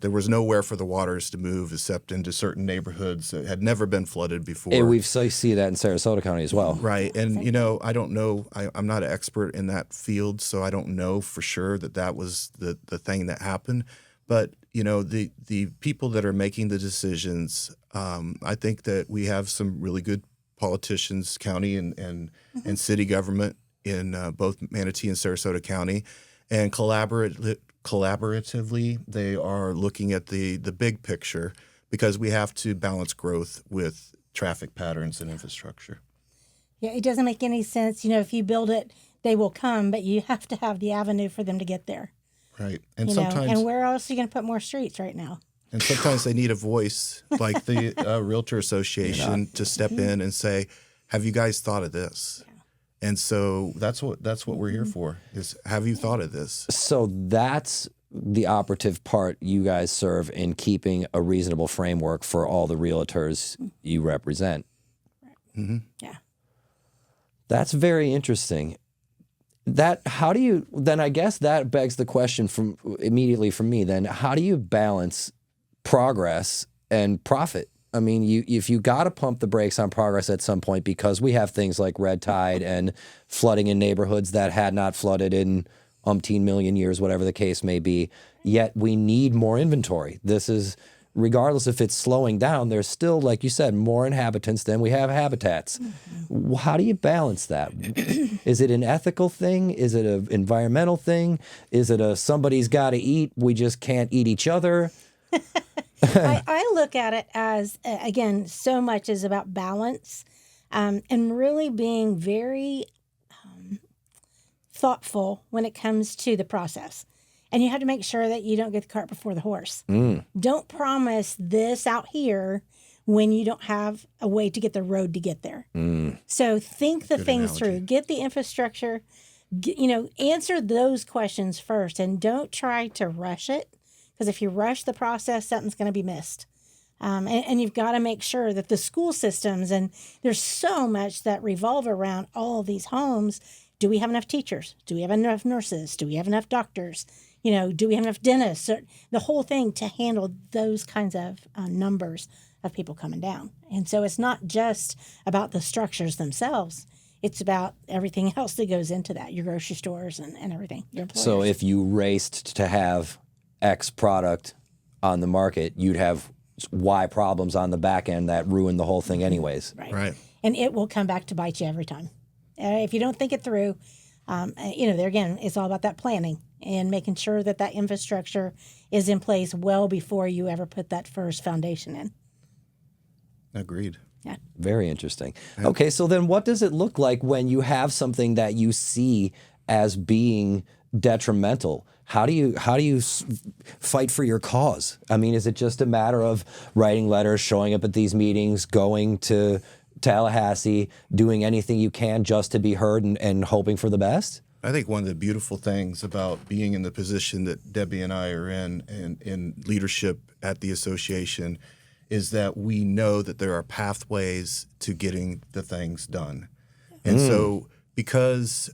there was nowhere for the waters to move except into certain neighborhoods that had never been flooded before. And we see that in Sarasota County as well. Right. And, I don't know. I'm not an expert in that field, so I don't know for sure that was the thing that happened. But, the people that are making the decisions, I think that we have some really good politicians, county and city government in both Manatee and Sarasota County. And collaboratively, they are looking at the big picture, because we have to balance growth with traffic patterns and infrastructure. Yeah, it doesn't make any sense. If you build it, they will come, but you have to have the avenue for them to get there. Right. And You know, sometimes and where else are you going to put more streets right now? and sometimes they need a voice like the Realtor Association to step in and say, "Have you guys thought of this?" And so that's what we're here for, is have you thought of this? So that's the operative part you guys serve in keeping a reasonable framework for all the realtors you represent. Yeah. That's very interesting. How do you, then I guess that begs the question immediately from me then, how do you balance progress and profit? I mean, if you got to pump the brakes on progress at some point, because we have things like red tide and flooding in neighborhoods that had not flooded in umpteen million years, whatever the case may be, yet we need more inventory. This is, regardless if it's slowing down, there's still, like you said, more inhabitants than we have habitats. How do you balance that? Is it an ethical thing? Is it an environmental thing? Is it somebody's got to eat, we just can't eat each other? I look at it as, again, so much is about balance, and really being very thoughtful when it comes to the process. And you have to make sure that you don't get the cart before the horse. Don't promise this out here when you don't have a way to get the road to get there. So think the things through. Get the infrastructure. Answer those questions first, and don't try to rush it. Because if you rush the process, something's going to be missed. And you've got to make sure that the school systems, and there's so much that revolve around all these homes. Do we have enough teachers? Do we have enough nurses? Do we have enough doctors? Do we have enough dentists? The whole thing to handle those kinds of numbers of people coming down. And so it's not just about the structures themselves. It's about everything else that goes into that, your grocery stores and everything, your employers. So if you raced to have X product on the market, you'd have Y problems on the back end that ruin the whole thing anyways. Right. And it will come back to bite you every time. If you don't think it through, there again, it's all about that planning and making sure that that infrastructure is in place well before you ever put that first foundation in. Agreed. Yeah. Very interesting. Okay, so then what does it look like when you have something that you see as being detrimental? How do you fight for your cause? I mean, is it just a matter of writing letters, showing up at these meetings, going to Tallahassee, doing anything you can just to be heard and hoping for the best? I think one of the beautiful things about being in the position that Debbie and I are in leadership at the association, is that we know that there are pathways to getting the things done. And so because,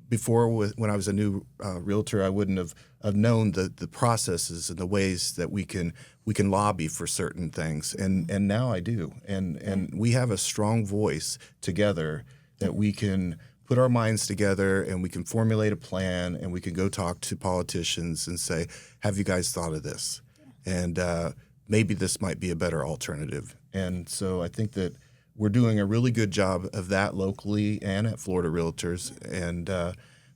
before, when I was a new realtor, I wouldn't have known the processes and the ways that we can lobby for certain things, and now I do, and we have a strong voice together that we can put our minds together and we can formulate a plan and we can go talk to politicians and say, have you guys thought of this? And maybe this might be a better alternative. And so I think that we're doing a really good job of that locally and at Florida Realtors, and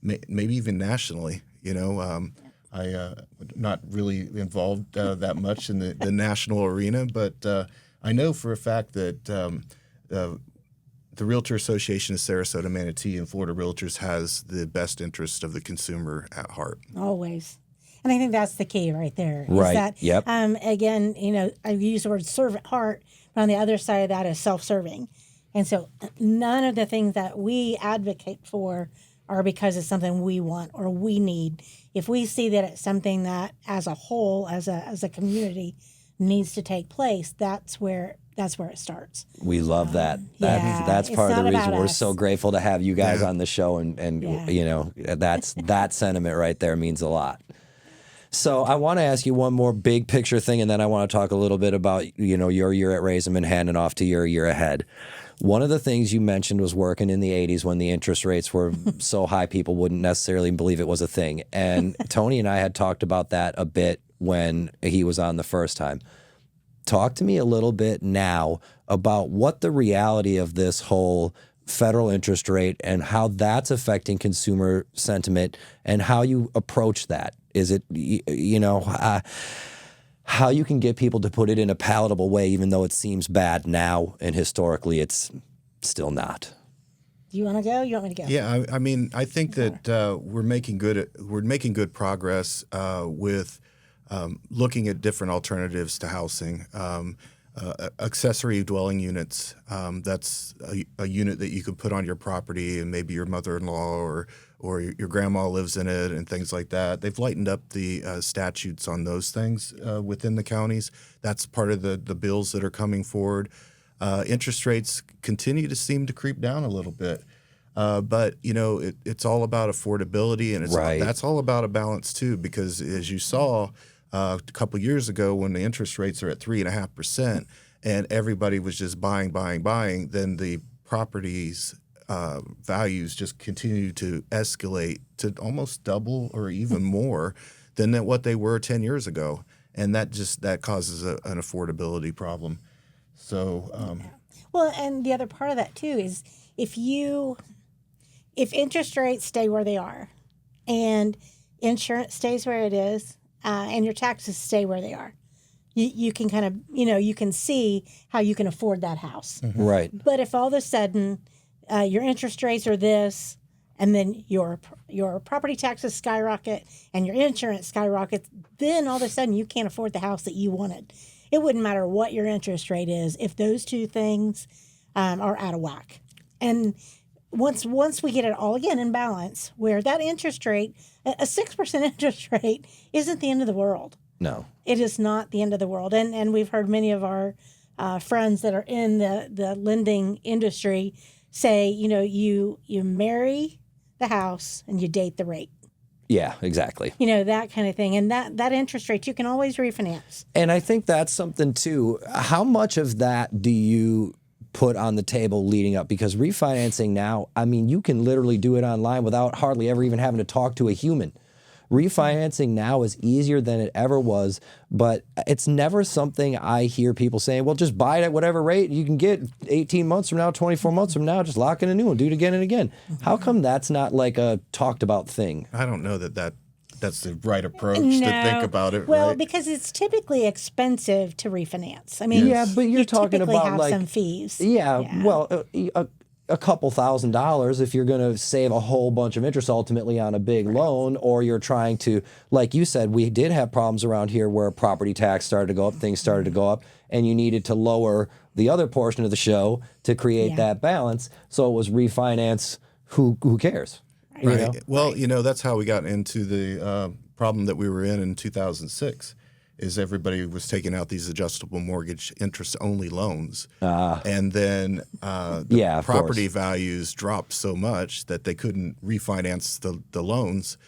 maybe even nationally. I not really involved that much in the national arena, but I know for a fact that the Realtor Association of Sarasota, Manatee, and Florida Realtors has the best interest of the consumer at heart. Always. And I think that's the key right there. Right. Is that, Yep. Again, I use the word servant heart, but on the other side of that is self-serving. And so none of the things that we advocate for are because it's something we want or we need. If we see that it's something that as a whole, as a community, needs to take place, that's where it starts. We love that. Yeah, That's part of it's the not reason about we're us. so grateful to have you guys on the show, and that's that sentiment right there means a lot. So I want to ask you one more big picture thing, and then I want to talk a little bit about your year at RASM and handing off to your year ahead. One of the things you mentioned was working in the 80s when the interest rates were so high people wouldn't necessarily believe it was a thing. And Tony and I had talked about that a bit when he was on the first time. Talk to me a little bit now about what the reality of this whole federal interest rate and how that's affecting consumer sentiment and how you approach that. Is it, how you can get people to put it in a palatable way, even though it seems bad now and historically it's still not. Do you want to go? You want me to go? Yeah, I mean, I think that we're making good progress with looking at different alternatives to housing. Accessory dwelling units. That's a unit that you could put on your property, and maybe your mother-in-law or your grandma lives in it, and things like that. They've lightened up the statutes on those things within the counties. That's part of the bills that are coming forward. Interest rates continue to seem to creep down a little bit. But, it's all about affordability, and that's all about a balance, too, because as you saw a couple years ago when the interest rates are at 3.5% and everybody was just buying, then the properties values just continue to escalate to almost double or even more than what they were 10 years ago. And that causes an affordability problem. So, Well, and the other part of that too is if interest rates stay where they are and insurance stays where it is, and your taxes stay where they are, you can kind of, you can see how you can afford that house. Mm-hmm. Right. But if all of a sudden your interest rates are this, and then your property taxes skyrocket and your insurance skyrockets, then all of a sudden you can't afford the house that you wanted. It wouldn't matter what your interest rate is if those two things are out of whack. And once we get it all again in balance, where that interest rate, a 6% interest rate, isn't the end of the world. No. It is not the end of the world. And we've heard many of our friends that are in the lending industry say, you marry the house and you date the rate. Yeah, exactly. That kind of thing. And that interest rate, you can always refinance. And I think that's something too. How much of that do you put on the table leading up? Because refinancing now, I mean, you can literally do it online without hardly ever even having to talk to a human. Refinancing now is easier than it ever was, but it's never something I hear people saying, well, just buy it at whatever rate you can get 18 months from now, 24 months from now, just lock in a new one, do it again and again. How come that's not like a talked about thing? I don't know that's the right approach to think about it. Well, right? because it's typically expensive to refinance. I mean, yeah, but you're talking typically about have like some fees. Yeah. Well, a couple $1,000s if you're going to save a whole bunch of interest ultimately on a big loan, or you're trying to, like you said, we did have problems around here where property tax started to go up, things started to go up, and you needed to lower the other portion of the show to create that balance. So it was refinance. Who cares? Right. Well, that's how we got into the problem that we were in 2006. Is everybody was taking out these adjustable mortgage interest-only loans. And then the property values dropped so much that they couldn't refinance the loans,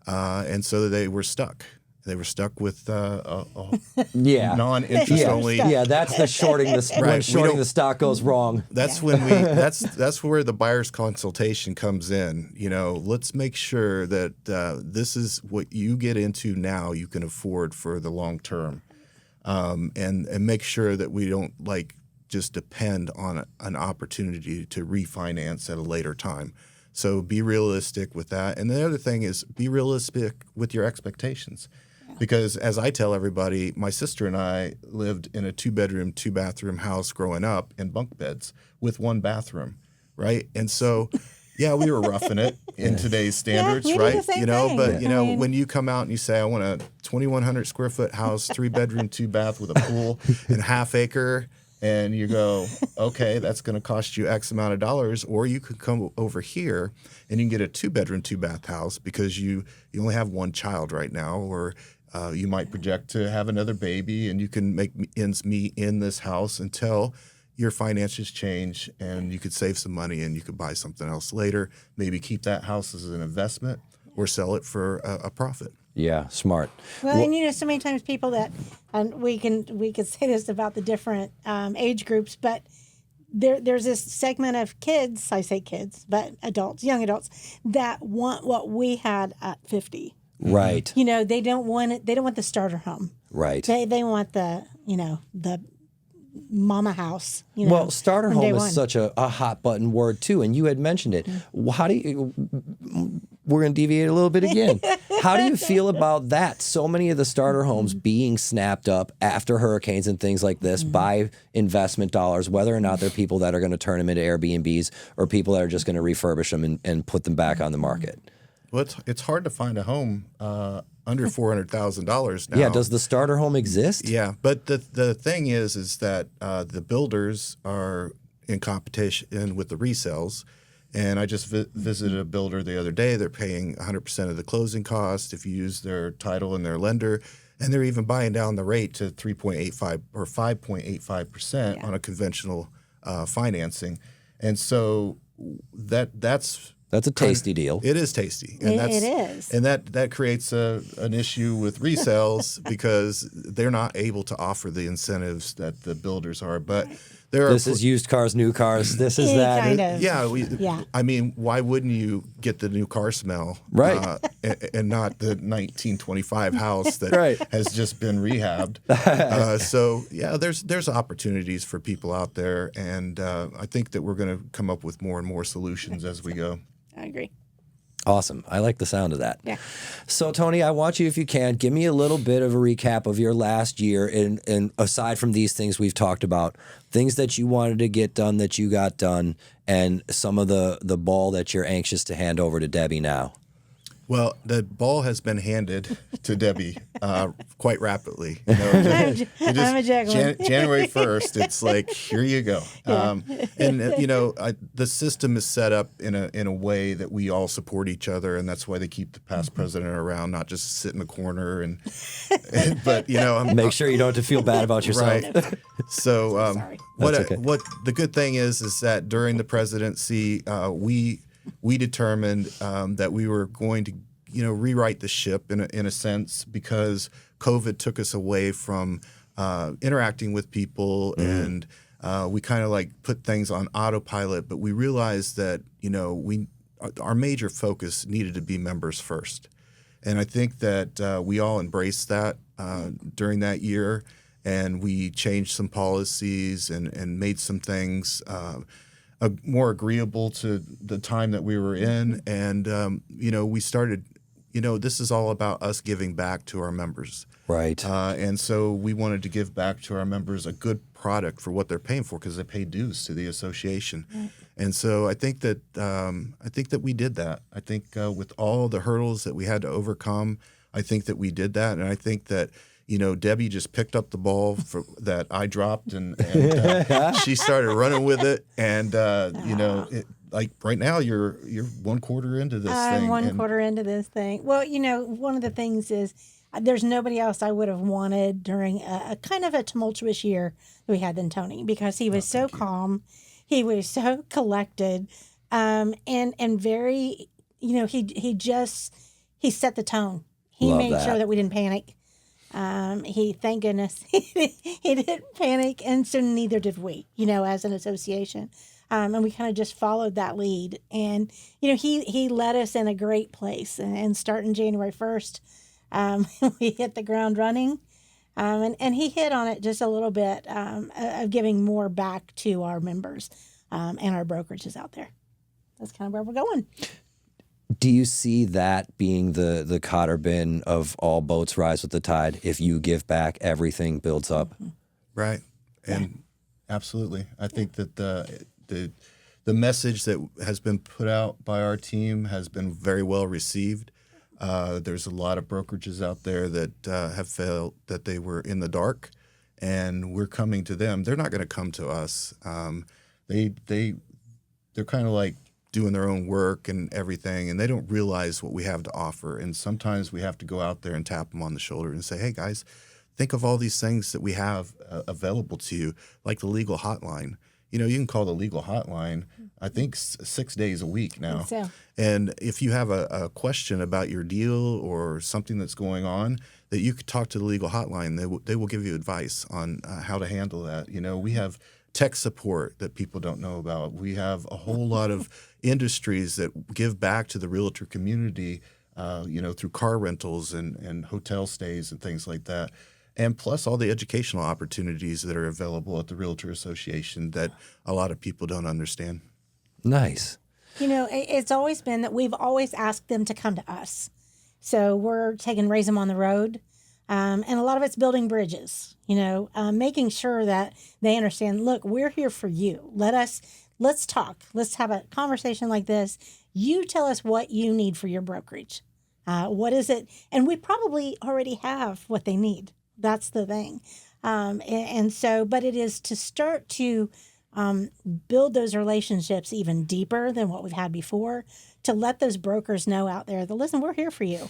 and so they were stuck. They were stuck with non-interest only. Yeah, that's the shorting when shorting the stock goes wrong. That's when that's where the buyer's consultation comes in. Let's make sure that this is what you get into now you can afford for the long term, and make sure that we don't just depend on an opportunity to refinance at a later time. So be realistic with that. And the other thing is be realistic with your expectations. Because as I tell everybody, my sister and I lived in a 2-bedroom, 2-bathroom house growing up in bunk beds with 1 bathroom, right? And so, we were roughing it in today's standards, right? But when you come out and you say, I want a 2,100 square foot house, 3-bedroom, 2-bath with a pool and half acre, and you go, okay, that's going to cost you X amount of dollars, or you could come over here and you can get a 2-bedroom, 2-bath house because you only have 1 child right now, or you might project to have another baby, and you can make ends meet in this house until your finances change and you could save some money and you could buy something else later, maybe keep that house as an investment or sell it for a profit. Yeah, smart. Well, and so many times people that, and we can say this about the different age groups, but there's this segment of kids, I say kids, but adults, young adults, that want what we had at 50. Right. They don't want it. They don't want the starter home. Right. They want the mama house. Well, starter home is such a hot button word too, and you had mentioned it. How do you? we're going to deviate a little bit again. How do you feel about that? So many of the starter homes being snapped up after hurricanes and things like this by investment dollars, whether or not they're people that are going to turn them into Airbnbs or people that are just going to refurbish them and put them back on the market. Well, it's hard to find a home under $400,000 now. Yeah, does the starter home exist? Yeah, but the thing is that the builders are in competition with the resales. And I just visited a builder the other day. They're paying 100% of the closing cost if you use their title and their lender. And they're even buying down the rate to 3.85 or 5.85% on a conventional financing. And so that's a tasty deal. It is tasty. And it is. And that creates an issue with resales because they're not able to offer the incentives that the builders are. But this is used cars, new cars. This is that. Kind of. Yeah. I mean, why wouldn't you get the new car smell? Right. And not the 1925 house that has just been rehabbed. So, yeah, there's opportunities for people out there. And I think that we're going to come up with more and more solutions as we go. I agree. Awesome. I like the sound of that. Yeah. So, Tony, I want you, if you can, give me a little bit of a recap of your last year. And aside from these things we've talked about, things that you wanted to get done that you got done, and some of the ball that you're anxious to hand over to Debi now. Well, the ball has been handed to Debi quite rapidly. I'm a juggler. January 1st, it's like, here you go. Yeah. The system is set up in a way that we all support each other, and that's why they keep the past president around, not just sit in the corner. But make sure you don't have to feel bad about yourself. Right. So what the good thing is that during the presidency, we determined that we were going to, rewrite the ship in a sense because COVID took us away from interacting with people, and we kind of like put things on autopilot. But we realized that our major focus needed to be members first, and I think that we all embraced that during that year, and we changed some policies and made some things more agreeable to the time that we were in. And, we started, this is all about us giving back to our members. Right. And so we wanted to give back to our members a good product for what they're paying for because they pay dues to the association. Right. And so I think that we did that. I think with all the hurdles that we had to overcome, I think that we did that. And I think that Debi just picked up the ball that I dropped, and she started running with it. And right now you're 1 quarter into this thing. I'm 1 quarter into this thing. Well, one of the things is there's nobody else I would have wanted during a kind of a tumultuous year that we had than Tony, because he was so calm, he was so collected, and very, he set the tone. He made sure that we didn't panic. Thank goodness, he didn't panic, and so neither did we, as an association. And we kind of just followed that lead. And, he led us in a great place. And starting January 1st, we hit the ground running. And he hit on it just a little bit of giving more back to our members and our brokerages out there. That's kind of where we're going. Do you see that being the Cotter bin of all boats rise with the tide? If you give back, everything builds up. Mm-hmm. Right. And absolutely. I think that the message that has been put out by our team has been very well received. There's a lot of brokerages out there that have felt that they were in the dark, and we're coming to them. They're not going to come to us. They're kind of like doing their own work and everything, and they don't realize what we have to offer. And sometimes we have to go out there and tap them on the shoulder and say, hey, guys, think of all these things that we have available to you, like the legal hotline. You can call the legal hotline, I think, 6 days a week now. So. And if you have a question about your deal or something that's going on, that you could talk to the legal hotline. They will give you advice on how to handle that. We have tech support that people don't know about. We have a whole lot of industries that give back to the realtor community, through car rentals and hotel stays and things like that. And plus all the educational opportunities that are available at the Realtor Association that a lot of people don't understand. Nice. It's always been that we've always asked them to come to us. So we're taking RASM on the road. And a lot of it's building bridges, making sure that they understand, look, we're here for you. Let's talk. Let's have a conversation like this. You tell us what you need for your brokerage. What is it? And we probably already have what they need. That's the thing. But it is to start to build those relationships even deeper than what we've had before, to let those brokers know out there that, listen, we're here for you.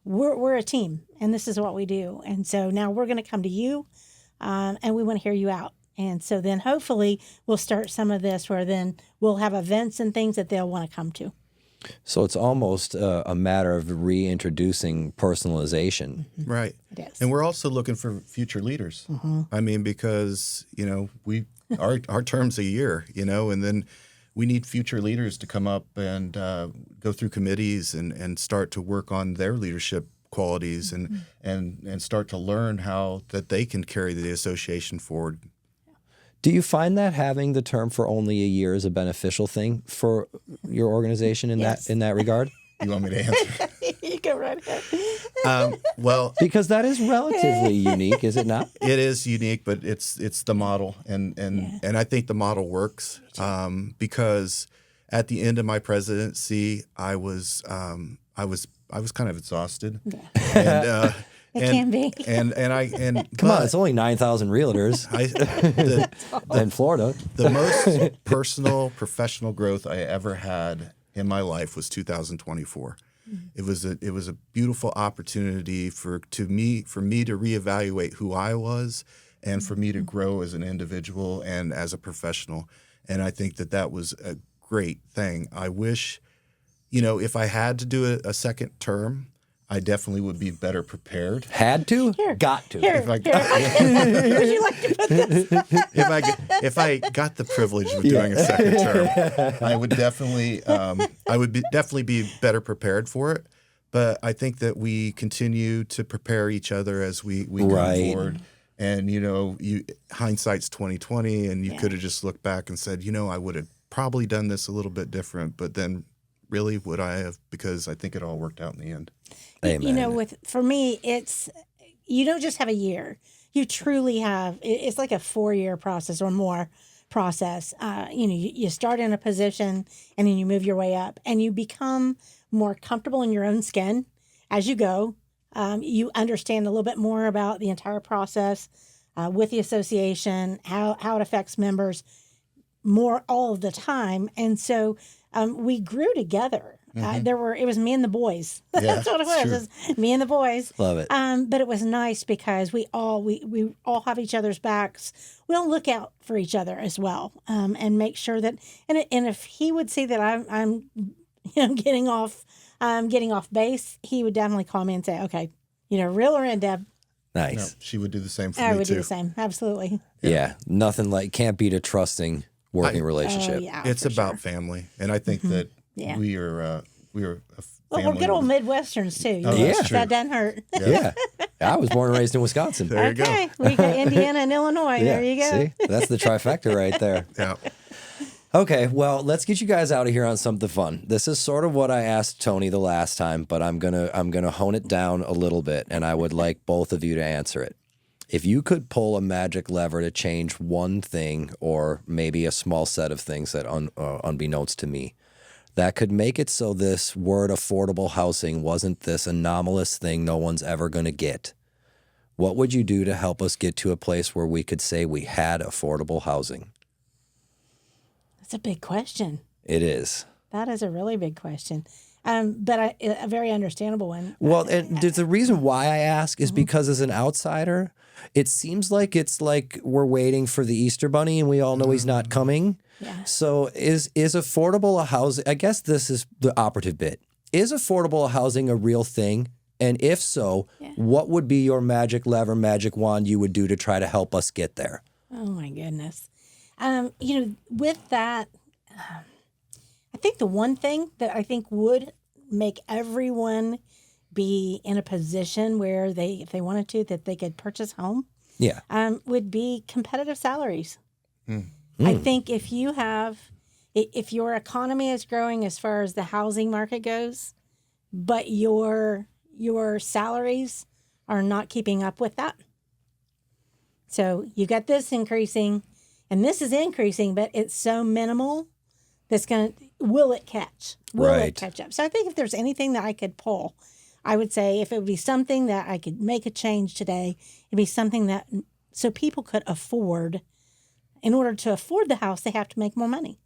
We're a team, and this is what we do. And so now we're going to come to you, and we want to hear you out. And so then hopefully we'll start some of this where then we'll have events and things that they'll want to come to. So it's almost a matter of reintroducing personalization. Mm-hmm. Right. It is. And we're also looking for future leaders. Mm-hmm. I mean, because, our term's a year, and then we need future leaders to come up and go through committees and start to work on their leadership qualities and start to learn how that they can carry the association forward. Do you find that having the term for only a year is a beneficial thing for your organization in that regard? You want me to answer? You go right ahead. Well, because that is relatively unique, is it not? It is unique, but it's the model, and I think the model works because at the end of my presidency, I was kind of exhausted. Yeah. It can be. Come on, it's only 9,000 realtors in Florida. The most personal, professional growth I ever had in my life was 2024. It was a beautiful opportunity for me to reevaluate who I was and for me to grow as an individual and as a professional. And I think that was a great thing. I wish, if I had to do a second term, I definitely would be better prepared. Had to? Got to. Would you like to put this? If I got the privilege of doing a second term, I would definitely be better prepared for it. But I think that we continue to prepare each other as we come forward. And hindsight's 20/20, and you could have just looked back and said, I would have probably done this a little bit different. But then, really, would I have? Because I think it all worked out in the end. Amen. For me, it's you don't just have a year. You truly have. It's like a 4-year process or more process. You start in a position and then you move your way up, and you become more comfortable in your own skin as you go. You understand a little bit more about the entire process with the association, how it affects members more all of the time, and so we grew together. It was me and the boys. Yeah, that's what it was. It was me and the boys. Love it. But it was nice because we all have each other's backs. We all look out for each other as well, and make sure that. And if he would see that I'm getting off base, he would definitely call me and say, "Okay, reel her in, Deb." Nice. No, she would do the same for me I would too. do the same. Absolutely. Yeah. Nothing can't beat a trusting working relationship. Yeah, it's about family, and I think that we are a family. Well, we're good old Midwesterns too. That's true. That doesn't hurt. Yeah. I was born and raised in Wisconsin. There you go. Okay, we got Indiana and Illinois. There you go. See, that's the trifecta right there. Yeah. Okay, well, let's get you guys out of here on something fun. This is sort of what I asked Tony the last time, but I'm gonna hone it down a little bit, and I would like both of you to answer it. If you could pull a magic lever to change one thing, or maybe a small set of things that unbeknownst to me, that could make it so this word affordable housing wasn't this anomalous thing no one's ever going to get, what would you do to help us get to a place where we could say we had affordable housing? That's a big question. It is. That is a really big question. But a very understandable one. Well, and the reason why I ask is because as an outsider, it seems like it's like we're waiting for the Easter Bunny and we all know he's not coming. Yeah. So is affordable housing, I guess this is the operative bit. Is affordable housing a real thing? And if so, what would be your magic lever, magic wand you would do to try to help us get there? Oh, my goodness. With that, I think the one thing that I think would make everyone be in a position where if they wanted to, that they could purchase home, would be competitive salaries. I think if you have, if your economy is growing as far as the housing market goes, but your salaries are not keeping up with that. So you got this increasing, and this is increasing, but it's so minimal that's will it catch? Will it catch up? So I think if there's anything that I could pull, I would say if it would be something that I could make a change today, it'd be something that so people could afford. In order to afford the house, they have to make more money.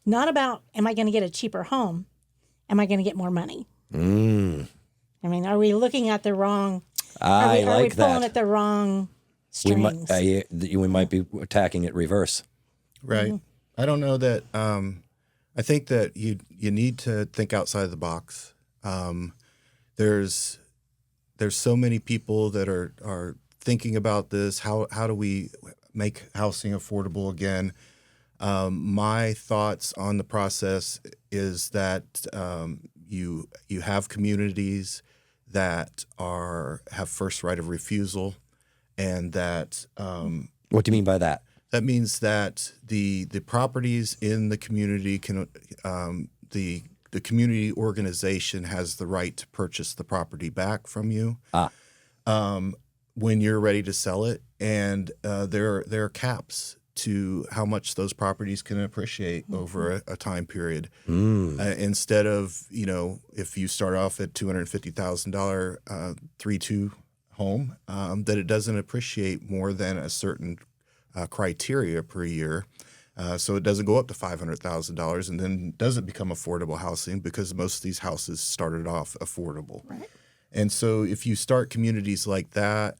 Not about, am I going to get a cheaper home? Am I going to get more money? I mean, are we looking at the wrong? Are we pulling at the wrong strings? We might be attacking it reverse. Right. I don't know that. I think that you need to think outside the box. There's so many people that are thinking about this. How do we make housing affordable again? My thoughts on the process is that you have communities that have first right of refusal, and that What do you mean by that? that means that the properties in the community can the community organization has the right to purchase the property back from you when you're ready to sell it, and there are caps to how much those properties can appreciate over a time period. Instead of, if you start off at $250,000 3-2 home, that it doesn't appreciate more than a certain criteria per year. So it doesn't go up to $500,000 and then doesn't become affordable housing, because most of these houses started off affordable. Right. And so if you start communities like that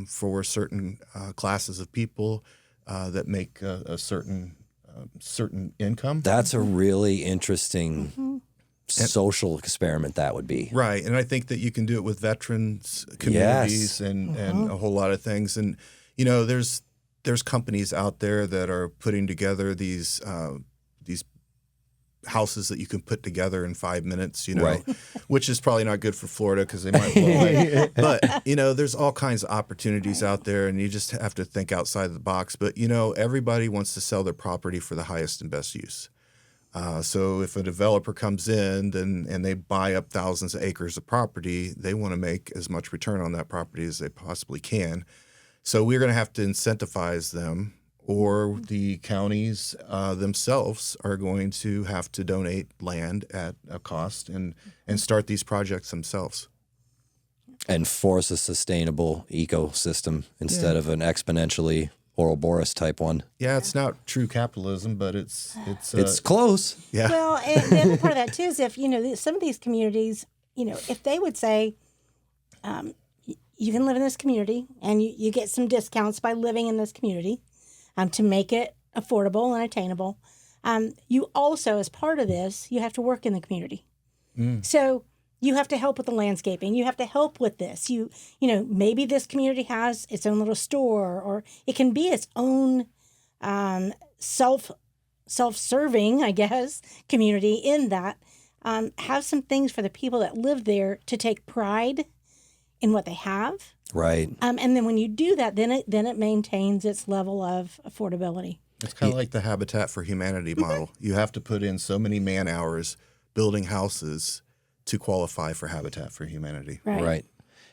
for certain classes of people that make a certain income. That's a really interesting social experiment that would be. Right. And I think that you can do it with veterans communities and a whole lot of things. And, there's companies out there that are putting together these houses that you can put together in 5 minutes, Right. which is probably not good for Florida because they might blow away. But, there's all kinds of opportunities out there, and you just have to think outside the box. But, everybody wants to sell their property for the highest and best use. So if a developer comes in and they buy up thousands of acres of property, they want to make as much return on that property as they possibly can. So we're going to have to incentivize them, or the counties themselves are going to have to donate land at a cost and start these projects themselves. And force a sustainable ecosystem instead of an exponentially Ouroboros type one. Yeah, it's not true capitalism, but it's close. Yeah. Well, and the other part of that too is if some of these communities, if they would say, you can live in this community and you get some discounts by living in this community, to make it affordable and attainable. You also, as part of this, you have to work in the community. So you have to help with the landscaping. You have to help with this. Maybe this community has its own little store, or it can be its own self-serving, I guess, community in that. Have some things for the people that live there to take pride in what they have. Right. And then when you do that, then it maintains its level of affordability. It's kind of like the Habitat for Humanity model. You have to put in so many man hours building houses to qualify for Habitat for Humanity. Right.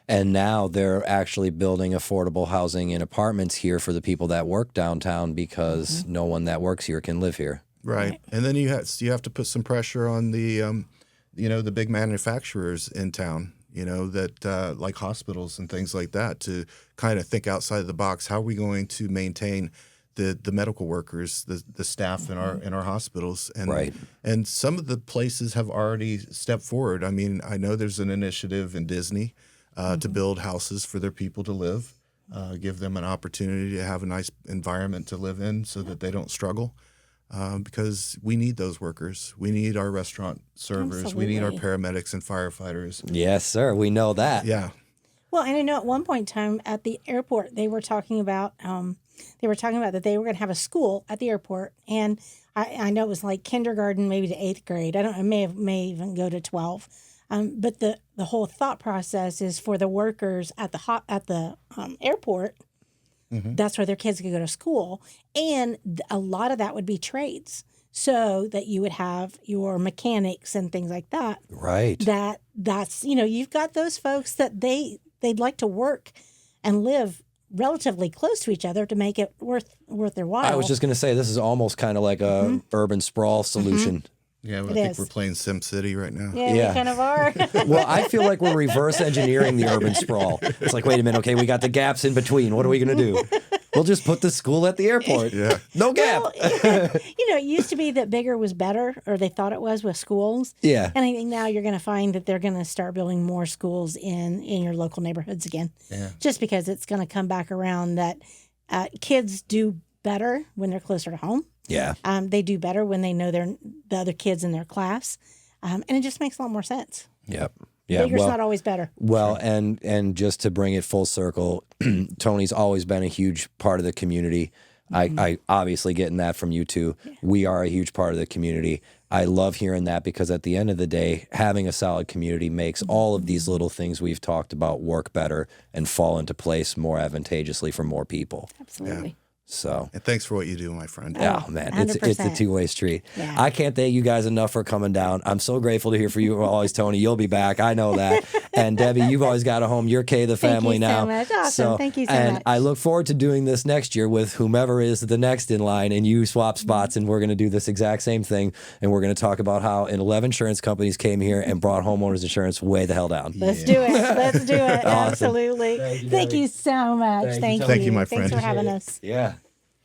And now they're actually building affordable housing in apartments here for the people that work downtown, because no one that works here can live here. Right. And then you have to put some pressure on the the big manufacturers in town, that like hospitals and things like that, to kind of think outside the box. How are we going to maintain the medical workers, the staff in our hospitals? And and some of the places have already stepped forward. I mean, I know there's an initiative in Disney to build houses for their people to live, give them an opportunity to have a nice environment to live in so that they don't struggle. Because we need those workers. We need our restaurant servers. Absolutely. We need our paramedics and firefighters. Yes, sir. We know that. Yeah. Well, and I know at one point in time at the airport, they were talking about that they were going to have a school at the airport, and I know it was like kindergarten, maybe to 8th grade. I don't know, may even go to 12. But the whole thought process is for the workers at the airport. That's where their kids could go to school. And a lot of that would be trades. so that you would have your mechanics and things like that. Right. That's, you've got those folks that they'd like to work and live relatively close to each other to make it worth their while. I was just going to say, this is almost kind of like a urban sprawl solution. Yeah, I It think is. we're playing Sim City right now. Yeah, Yeah. we kind of are. Well, I feel like we're reverse engineering the urban sprawl. It's like, wait a minute, okay, we got the gaps in between. What are we going to do? We'll just put the school at the airport. Yeah. No gap. Well, it used to be that bigger was better, or they thought it was with schools. Yeah. And I think now you're going to find that they're going to start building more schools in your local neighborhoods again. Yeah. Just because it's going to come back around that kids do better when they're closer to home. Yeah. They do better when they know the other kids in their class. And it just makes a lot more sense. Yep. Yeah. Bigger's not always better. Well, and just to bring it full circle, Tony's always been a huge part of the community. I obviously getting that from you too. We are a huge part of the community. I love hearing that because at the end of the day, having a solid community makes all of these little things we've talked about work better and fall into place more advantageously for more people. Absolutely. So, And thanks for what you do, my friend. yeah, man, it's a 100%. two-way street. Yeah. I can't thank you guys enough for coming down. I'm so grateful to hear from you always, Tony. You'll be back. I know that. And Debbie, you've always got a home. You're Kay the family Thank you now. so much. Awesome. Thank you so and much. I look forward to doing this next year with whomever is the next in line, and you swap spots, and we're going to do this exact same thing. And we're going to talk about how 11 insurance companies came here and brought homeowners insurance way the hell down. Let's do it. Let's do it. Awesome. Absolutely. Thank you, Thank Debbie. you so much. Thank you, Thank you. Thank you, my Thanks friend. for having us. Yeah.